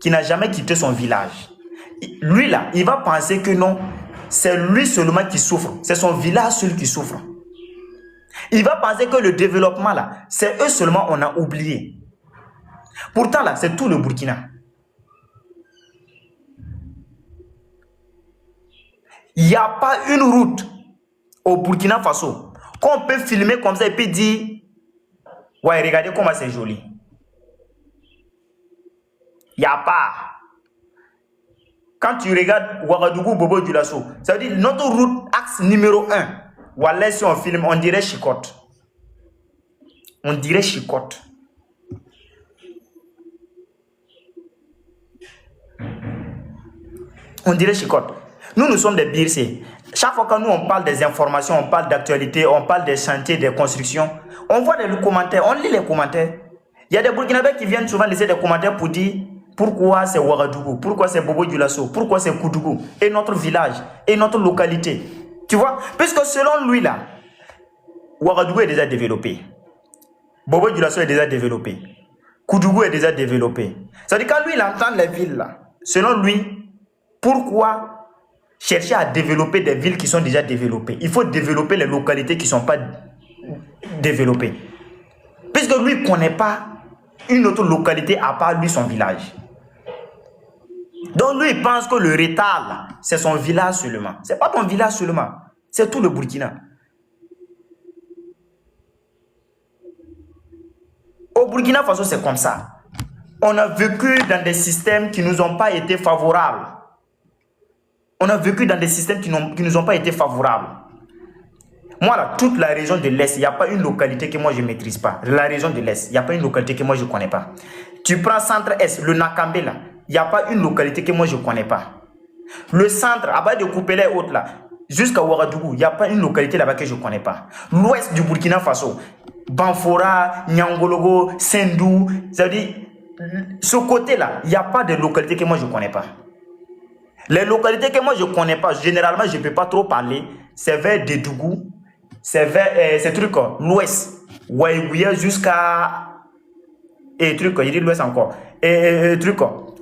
qui n'a jamais quitté son village, lui là, il va penser que non, c'est lui seulement qui souffre. C'est son village seul qui souffre. Il va penser que le développement là, c'est eux seulement on a oublié. Pourtant là, c'est tout le Burkina. Il n'y a pas une route au Burkina Faso qu'on peut filmer comme ça et puis dire ouais, regardez comment c'est joli. Il n'y a pas. Quand tu regardes Ouagadougou, Bobo-Dioulasso, ça veut dire notre route, axe numéro 1. Wallah, si on filme, on dirait chicotte. On dirait chicotte. On dirait chicotte. Nous sommes des bircés. Chaque fois que nous, on parle des informations, on parle d'actualité, on parle des chantiers, des constructions, on voit les commentaires, on lit les commentaires. Il y a des Burkinabés qui viennent souvent laisser des commentaires pour dire pourquoi c'est Ouagadougou, pourquoi c'est Bobo-Dioulasso, pourquoi c'est Koudougou, et notre village, et notre localité. Tu vois, puisque selon lui là, Ouagadougou est déjà développé. Bobo-Dioulasso est déjà développé. Koudougou est déjà développé. C'est-à-dire quand lui il entend les villes là, selon lui, pourquoi chercher à développer des villes qui sont déjà développées? Il faut développer les localités qui ne sont pas développées. Puisque lui ne connaît pas une autre localité à part lui, son village. Donc lui, il pense que le retard, c'est son village seulement. Ce n'est pas ton village seulement, c'est tout le Burkina. Au Burkina Faso, c'est comme ça. On a vécu dans des systèmes qui ne nous ont pas été favorables. On a vécu dans des systèmes qui ne nous ont pas été favorables. Moi, là, toute la région de l'Est, il n'y a pas une localité que moi je ne maîtrise pas. La région de l'Est, il n'y a pas une localité que moi je ne connais pas. Tu prends centre-Est, le Nakambe, là, il n'y a pas une localité que moi je ne connais pas. Le centre, à bas de Koupélé et autres, là, jusqu'à Ouagadougou, il n'y a pas une localité là-bas que je ne connais pas. L'Ouest du Burkina Faso, Banfora, Nyangologo, Sendou, ça veut dire, ce côté-là, il n'y a pas de localité que moi je ne connais pas. Les localités que moi je ne connais pas, généralement je ne peux pas trop parler, c'est vers Dédougou, c'est vers ces trucs, l'ouest, Waïgouya jusqu'à. Et truc, il dit l'ouest encore. Et truc,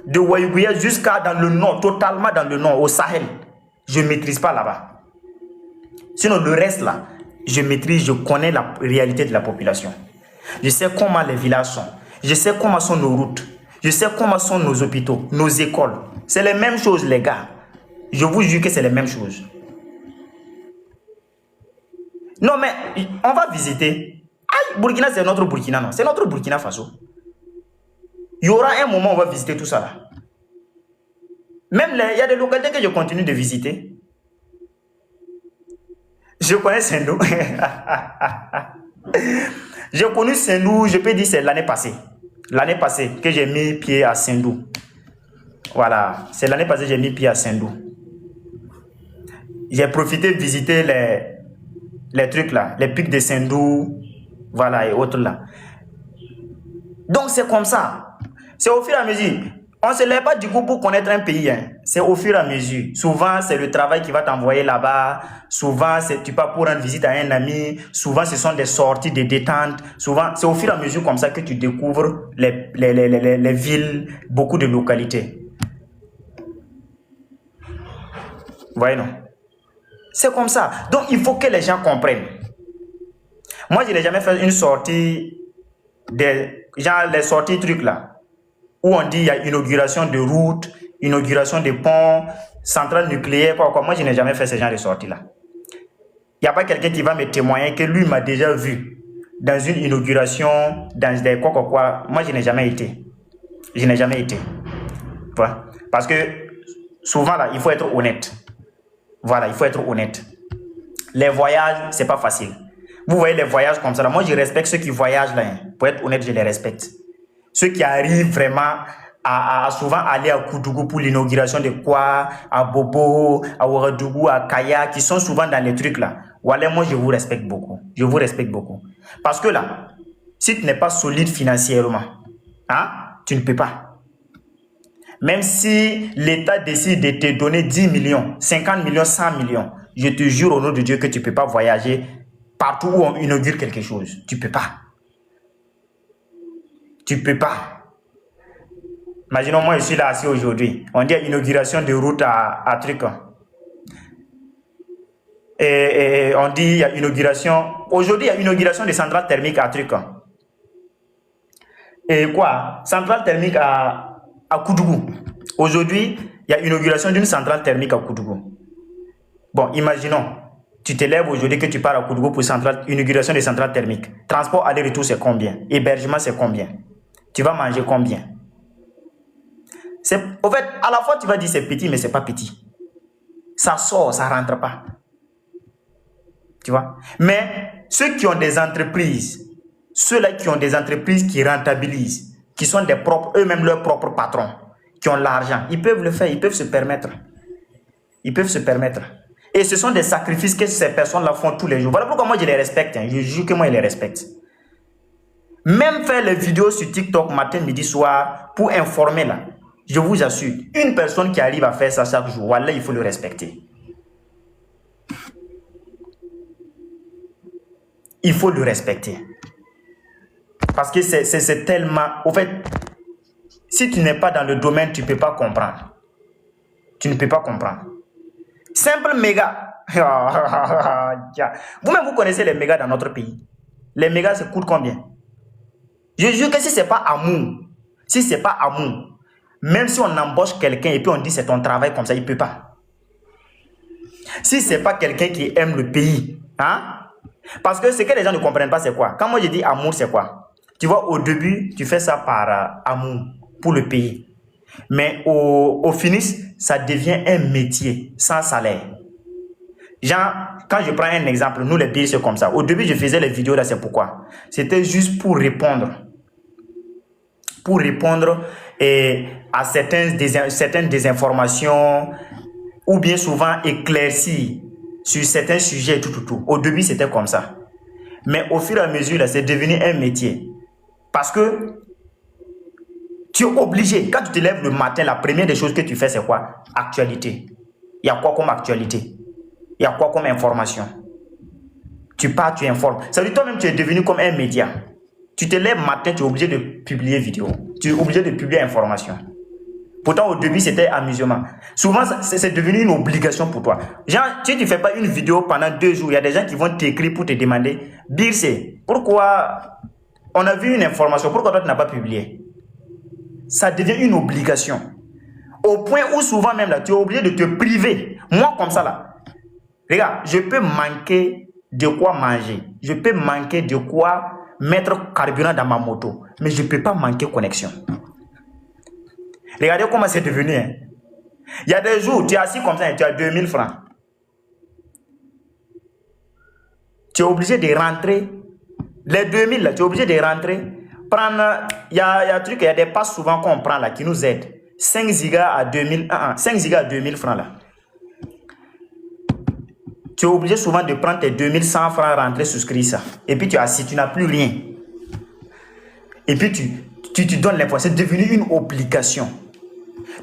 de Waïgouya jusqu'à dans le nord, totalement dans le nord, au Sahel. Je ne maîtrise pas là-bas. Sinon, le reste là, je maîtrise, je connais la réalité de la population. Je sais comment les villages sont. Je sais comment sont nos routes. Je sais comment sont nos hôpitaux, nos écoles. C'est les mêmes choses, les gars. Je vous jure que c'est les mêmes choses. Non, mais on va visiter. Aïe, Burkina, c'est notre Burkina, non? C'est notre Burkina Faso. Il y aura un moment où on va visiter tout ça là. Même il y a des localités que je continue de visiter. Je connais Sendou. J'ai connu Sendou, je peux dire c'est l'année passée. L'année passée que j'ai mis pied à Sendou. Voilà, c'est l'année passée j'ai mis pied à Saint-Dou. J'ai profité de visiter les trucs là, les pics de Saint-Dou, voilà, et autres là. Donc c'est comme ça. C'est au fur et à mesure. On ne se lève pas du coup pour connaître un pays. Hein. C'est au fur et à mesure. Souvent, c'est le travail qui va t'envoyer là-bas. Souvent, tu pars pour rendre visite à un ami. Souvent, ce sont des sorties de détente. Souvent, c'est au fur et à mesure comme ça que tu découvres les villes, beaucoup de localités. Vous voyez, non? C'est comme ça. Donc, il faut que les gens comprennent. Moi, je n'ai jamais fait une sortie, genre les sorties trucs là, où on dit il y a inauguration de routes, inauguration de ponts, centrale nucléaire, quoi. Moi, je n'ai jamais fait ce genre de sortie là. Il n'y a pas quelqu'un qui va me témoigner que lui m'a déjà vu dans une inauguration, dans des quoi. Moi, je n'ai jamais été. Je n'ai jamais été. Voilà. Parce que souvent là, il faut être honnête. Voilà, il faut être honnête. Les voyages, c'est pas facile. Vous voyez les voyages comme ça là. Moi, je respecte ceux qui voyagent là. Hein. Pour être honnête, je les respecte. Ceux qui arrivent vraiment à souvent aller à Koudougou pour l'inauguration de quoi, à Bobo, à Ouagadougou, à Kaya, qui sont souvent dans les trucs là. Voilà, moi, je vous respecte beaucoup. Je vous respecte beaucoup. Parce que là, si tu n'es pas solide financièrement, hein, tu ne peux pas. Même si l'État décide de te donner 10 millions, 50 millions, 100 millions, je te jure au nom de Dieu que tu ne peux pas voyager partout où on inaugure quelque chose. Tu ne peux pas. Tu ne peux pas. Imaginons, moi, je suis là assis aujourd'hui. On dit inauguration de route à truc. Et on dit il y a inauguration. Aujourd'hui, il y a inauguration de centrale thermique à truc. Et quoi? Centrale thermique à Koudougou. Aujourd'hui, il y a inauguration d'une centrale thermique à Koudougou. Bon, imaginons, tu te lèves aujourd'hui que tu pars à Koudougou pour inauguration de centrale thermique. Transport aller-retour, c'est combien? Hébergement, c'est combien? Tu vas manger combien? Au fait, à la fois, tu vas dire c'est petit, mais c'est pas petit. Ça sort, ça rentre pas. Tu vois? Mais ceux qui ont des entreprises, ceux-là qui ont des entreprises qui rentabilisent, qui sont eux-mêmes leurs propres patrons, qui ont l'argent, ils peuvent le faire, ils peuvent se permettre. Ils peuvent se permettre. Et ce sont des sacrifices que ces personnes-là font tous les jours. Voilà pourquoi moi je les respecte. Hein. Je jure que moi je les respecte. Même faire les vidéos sur TikTok matin, midi, soir, pour informer là, je vous assure, une personne qui arrive à faire ça chaque jour, voilà, il faut le respecter. Il faut le respecter. Parce que c'est tellement... Au fait, si tu n'es pas dans le domaine, tu ne peux pas comprendre. Tu ne peux pas comprendre. Simple méga. Vous-même, vous connaissez les mégas dans notre pays. Les mégas, ça coûte combien? Je jure que si ce n'est pas amour, même si on embauche quelqu'un et puis on dit c'est ton travail comme ça, il ne peut pas. Si ce n'est pas quelqu'un qui aime le pays, hein? Parce que ce que les gens ne comprennent pas, c'est quoi? Quand moi je dis amour, c'est quoi? Tu vois, au début, tu fais ça par amour pour le pays. Mais au finish, ça devient un métier sans salaire. Genre, quand je prends un exemple, nous les billes, c'est comme ça. Au début, je faisais les vidéos là, c'est pourquoi? C'était juste pour répondre. Pour répondre à certaines désinformations ou bien souvent éclaircir sur certains sujets, tout. Au début, c'était comme ça. Mais au fur et à mesure, là, c'est devenu un métier. Parce que tu es obligé. Quand tu te lèves le matin, la première des choses que tu fais, c'est quoi? Actualité. Il y a quoi comme actualité? Il y a quoi comme information? Tu pars, tu informes. Ça veut dire toi-même, tu es devenu comme un média. Tu te lèves matin, tu es obligé de publier vidéo. Tu es obligé de publier information. Pourtant, au début, c'était amusement. Souvent, c'est devenu une obligation pour toi. Genre, si tu ne fais pas une vidéo pendant 2 jours, il y a des gens qui vont t'écrire pour te demander, Birse, pourquoi on a vu une information, pourquoi toi tu n'as pas publié? Ça devient une obligation. Au point où souvent même là, tu es obligé de te priver. Moi, comme ça là, regarde, je peux manquer de quoi manger. Je peux manquer de quoi mettre carburant dans ma moto. Mais je ne peux pas manquer connexion. Regardez comment c'est devenu. Hein. Il y a des jours, tu es assis comme ça et tu as 2000 francs. Tu es obligé de rentrer. Les 2000, là, tu es obligé de rentrer. Prendre, il y a des passes souvent qu'on prend là qui nous aident. 5 gigas à 2000, 5 gigas à 2000 francs là. Tu es obligé souvent de prendre tes 2100 francs, rentrer, souscrire ça. Et puis tu es assis, tu n'as plus rien. Et puis tu donnes l'impression, c'est devenu une obligation.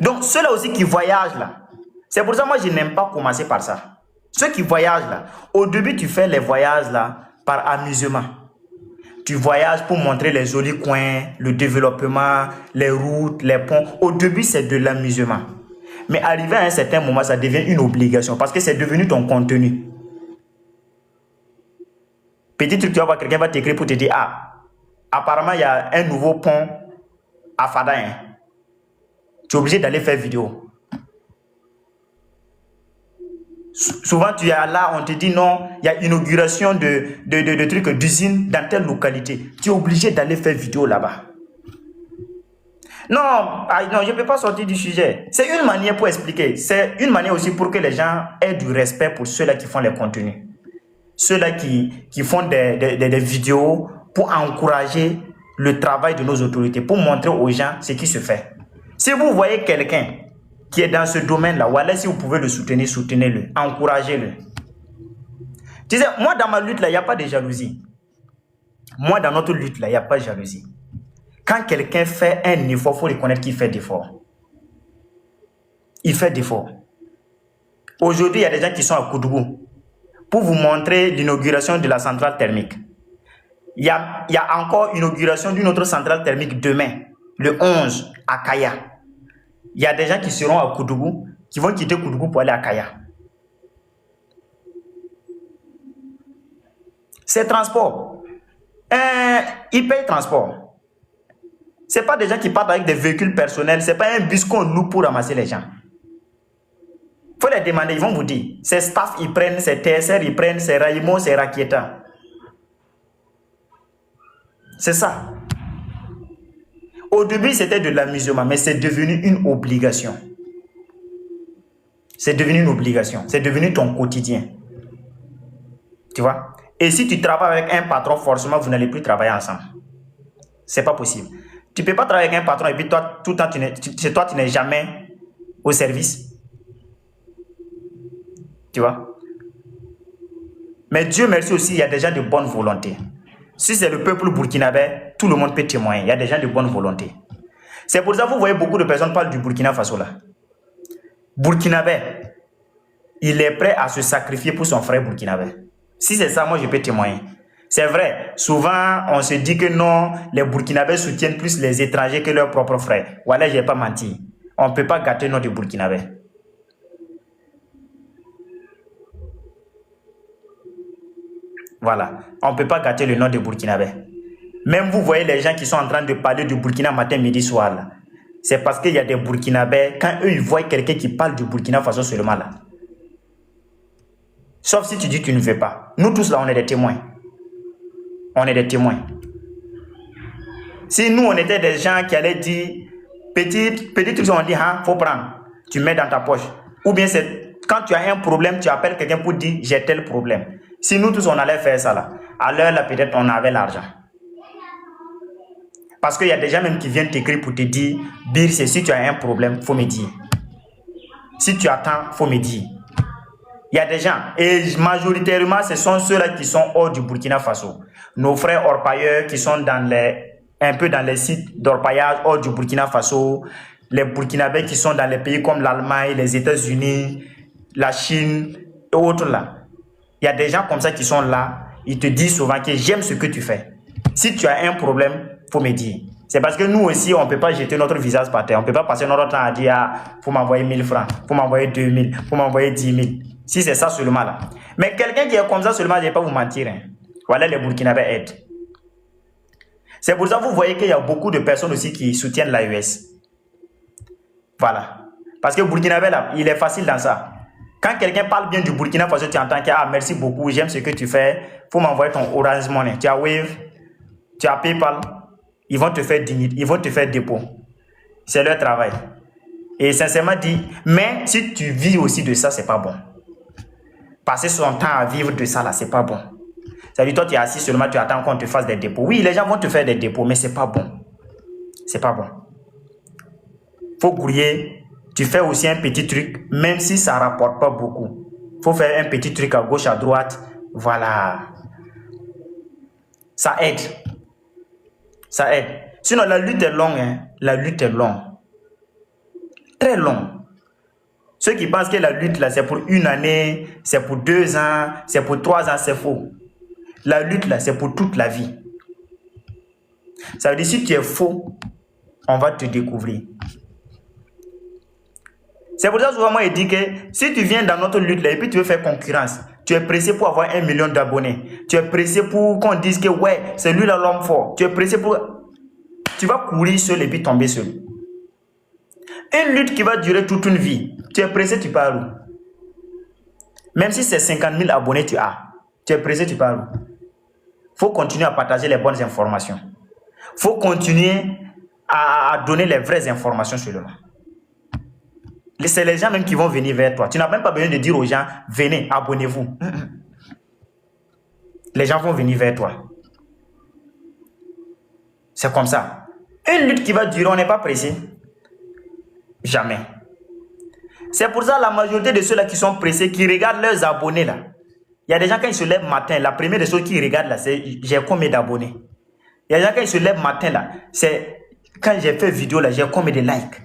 Donc ceux-là aussi qui voyagent là, c'est pour ça que moi je n'aime pas commencer par ça. Ceux qui voyagent là, au début tu fais les voyages là par amusement. Tu voyages pour montrer les jolis coins, le développement, les routes, les ponts. Au début c'est de l'amusement. Mais arrivé à un certain moment, ça devient une obligation parce que c'est devenu ton contenu. Petit truc, tu vas voir, quelqu'un va t'écrire pour te dire, ah, apparemment, il y a un nouveau pont à Fada. Hein. Tu es obligé d'aller faire vidéo. Souvent, tu es là, on te dit non, il y a inauguration de trucs d'usine dans telle localité. Tu es obligé d'aller faire vidéo là-bas. Non, non, je ne peux pas sortir du sujet. C'est une manière pour expliquer. C'est une manière aussi pour que les gens aient du respect pour ceux-là qui font les contenus. Ceux-là qui font des vidéos pour encourager le travail de nos autorités, pour montrer aux gens ce qui se fait. Si vous voyez quelqu'un qui est dans ce domaine-là, voilà, si vous pouvez le soutenir, soutenez-le, encouragez-le. Tu sais, moi dans ma lutte là, il n'y a pas de jalousie. Moi dans notre lutte là, il n'y a pas de jalousie. Quand quelqu'un fait un effort, il faut reconnaître qu'il fait d'efforts. Il fait d'efforts. Aujourd'hui, il y a des gens qui sont à Koudougou pour vous montrer l'inauguration de la centrale thermique. Il y a encore l'inauguration d'une autre centrale thermique demain, le 11, à Kaya. Il y a des gens qui seront à Koudougou, qui vont quitter Koudougou pour aller à Kaya. C'est transport. Ils payent transport. Ce n'est pas des gens qui partent avec des véhicules personnels. Ce n'est pas un bus qu'on loue pour ramasser les gens. Il faut les demander, ils vont vous dire. Ces staff, ils prennent, ces TSR, ils prennent, ces Raimo, ces Rakieta. C'est ça. Au début, c'était de l'amusement, mais c'est devenu une obligation. C'est devenu une obligation. C'est devenu ton quotidien. Tu vois? Et si tu travailles avec un patron, forcément, vous n'allez plus travailler ensemble. C'est pas possible. Tu ne peux pas travailler avec un patron et puis toi, tout le temps, tu n'es jamais au service. Tu vois? Mais Dieu merci aussi, il y a des gens de bonne volonté. Si c'est le peuple burkinabé, tout le monde peut témoigner. Il y a des gens de bonne volonté. C'est pour ça que vous voyez beaucoup de personnes parler du Burkina Faso là. Burkinabé, il est prêt à se sacrifier pour son frère burkinabé. Si c'est ça, moi je peux témoigner. C'est vrai, souvent on se dit que non, les Burkinabés soutiennent plus les étrangers que leurs propres frères. Voilà, je n'ai pas menti. On ne peut pas gâter notre Burkinabé. Voilà, on ne peut pas gâter le nom de Burkinabé. Même vous voyez les gens qui sont en train de parler du Burkina matin, midi, soir là. C'est parce qu'il y a des Burkinabés, quand eux ils voient quelqu'un qui parle du Burkina Faso seulement là. Sauf si tu dis que tu ne veux pas. Nous tous là, on est des témoins. On est des témoins. Si nous, on était des gens qui allaient dire, petit truc, on dit, hein, faut prendre. Tu mets dans ta poche. Ou bien c'est quand tu as un problème, tu appelles quelqu'un pour dire, j'ai tel problème. Si nous tous, on allait faire ça là, à l'heure là, peut-être on avait l'argent. Parce qu'il y a des gens même qui viennent t'écrire pour te dire, Bir, si tu as un problème, faut me dire. Si tu attends, faut me dire. Il y a des gens, et majoritairement, ce sont ceux-là qui sont hors du Burkina Faso. Nos frères orpailleurs qui sont un peu dans les sites d'orpaillage hors du Burkina Faso, les Burkinabés qui sont dans les pays comme l'Allemagne, les États-Unis, la Chine et autres là. Il y a des gens comme ça qui sont là, ils te disent souvent que j'aime ce que tu fais. Si tu as un problème, il faut me dire. C'est parce que nous aussi, on ne peut pas jeter notre visage par terre. On ne peut pas passer notre temps à dire, ah, faut m'envoyer 1000 francs, faut m'envoyer 2000, faut m'envoyer 10 000. Si c'est ça seulement là. Mais quelqu'un qui est comme ça seulement, je ne vais pas vous mentir. Hein. Voilà, les Burkinabés aident. C'est pour ça que vous voyez qu'il y a beaucoup de personnes aussi qui soutiennent l'AES. Voilà. Parce que Burkinabé là, il est facile dans ça. Quand quelqu'un parle bien du Burkina Faso, tu entends que ah, merci beaucoup, j'aime ce que tu fais, il faut m'envoyer ton Orange Money. Tu as Wave, tu as PayPal, ils vont te faire dignité, ils vont te faire dépôt. C'est leur travail. Et sincèrement dit, mais si tu vis aussi de ça, c'est pas bon. Passer son temps à vivre de ça là, c'est pas bon. C'est-à-dire toi tu es assis seulement, tu attends qu'on te fasse des dépôts. Oui, les gens vont te faire des dépôts, mais c'est pas bon. C'est pas bon. faut grouiller. Tu fais aussi un petit truc, même si ça rapporte pas beaucoup. Faut faire un petit truc à gauche, à droite. Voilà. Ça aide. Ça aide. Sinon, la lutte est longue. Hein. La lutte est longue. Très longue. Ceux qui pensent que la lutte, là, c'est pour 1 année, c'est pour 2 ans, c'est pour 3 ans, c'est faux. La lutte, là, c'est pour toute la vie. Ça veut dire, si tu es faux, on va te découvrir. C'est pour ça que souvent, moi, je dis que si tu viens dans notre lutte, là, et puis tu veux faire concurrence, tu es pressé pour avoir 1 million d'abonnés. Tu es pressé pour qu'on dise que, ouais, c'est lui là l'homme fort. Tu es pressé pour... Tu vas courir seul et puis tomber seul. Une lutte qui va durer toute une vie. Tu es pressé, tu pars où? Même si c'est 50 000 abonnés, tu as. Tu es pressé, tu pars où? Faut continuer à partager les bonnes informations. Faut continuer à donner les vraies informations seulement. C'est les gens même qui vont venir vers toi. Tu n'as même pas besoin de dire aux gens, venez, abonnez-vous. Les gens vont venir vers toi. C'est comme ça. Une lutte qui va durer, on n'est pas pressé. Jamais. C'est pour ça la majorité de ceux-là qui sont pressés, qui regardent leurs abonnés là. Il y a des gens quand ils se lèvent matin, la première des choses qu'ils regardent là, c'est j'ai combien d'abonnés. Il y a des gens quand ils se lèvent matin là, c'est quand j'ai fait vidéo là, j'ai combien de likes.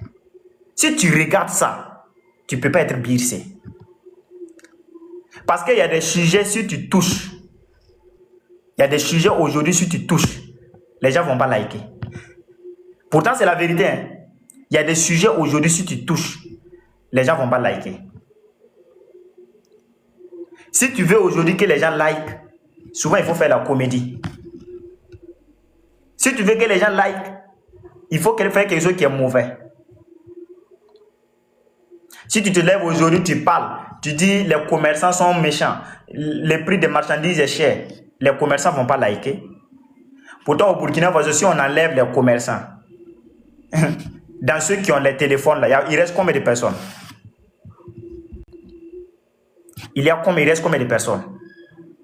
Si tu regardes ça, tu ne peux pas être biaisé. Parce qu'il y a des sujets, si tu touches, il y a des sujets aujourd'hui, si tu touches, les gens ne vont pas liker. Pourtant, c'est la vérité. Hein? Il y a des sujets aujourd'hui, si tu touches, les gens ne vont pas liker. Si tu veux aujourd'hui que les gens like, souvent il faut faire la comédie. Si tu veux que les gens like, il faut faire quelque chose qui est mauvais. Si tu te lèves aujourd'hui, tu parles, tu dis les commerçants sont méchants, les prix des marchandises est cher, les commerçants ne vont pas liker. Pourtant au Burkina Faso, si on enlève les commerçants, dans ceux qui ont les téléphones, là, il reste combien de personnes? Il reste combien de personnes?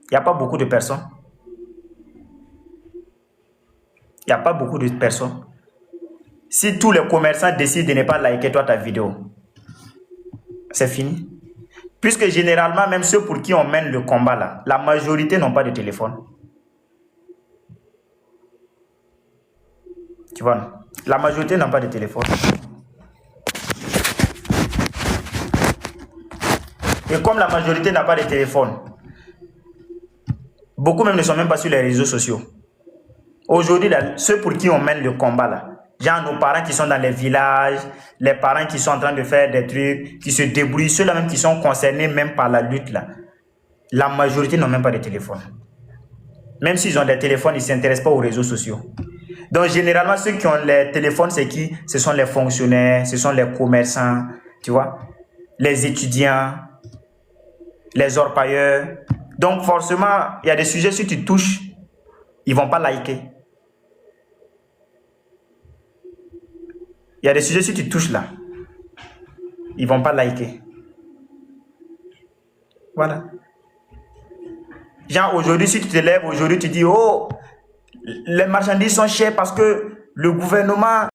Il n'y a pas beaucoup de personnes. Il n'y a pas beaucoup de personnes. Si tous les commerçants décident de ne pas liker toi ta vidéo, c'est fini. Puisque généralement, même ceux pour qui on mène le combat là, la majorité n'ont pas de téléphone. Tu vois, non? La majorité n'ont pas de téléphone. Et comme la majorité n'a pas de téléphone, beaucoup même ne sont même pas sur les réseaux sociaux. Aujourd'hui, ceux pour qui on mène le combat là, genre nos parents qui sont dans les villages, les parents qui sont en train de faire des trucs, qui se débrouillent, ceux-là même qui sont concernés même par la lutte là, la majorité n'ont même pas de téléphone. Même s'ils ont des téléphones, ils ne s'intéressent pas aux réseaux sociaux. Donc généralement, ceux qui ont les téléphones, c'est qui? Ce sont les fonctionnaires, ce sont les commerçants, tu vois, les étudiants, les orpailleurs. Donc forcément, il y a des sujets, si tu touches, ils ne vont pas liker. Il y a des sujets, si tu touches là, ils ne vont pas liker. Voilà. Genre aujourd'hui, si tu te lèves, aujourd'hui tu dis, oh, les marchandises sont chères parce que le gouvernement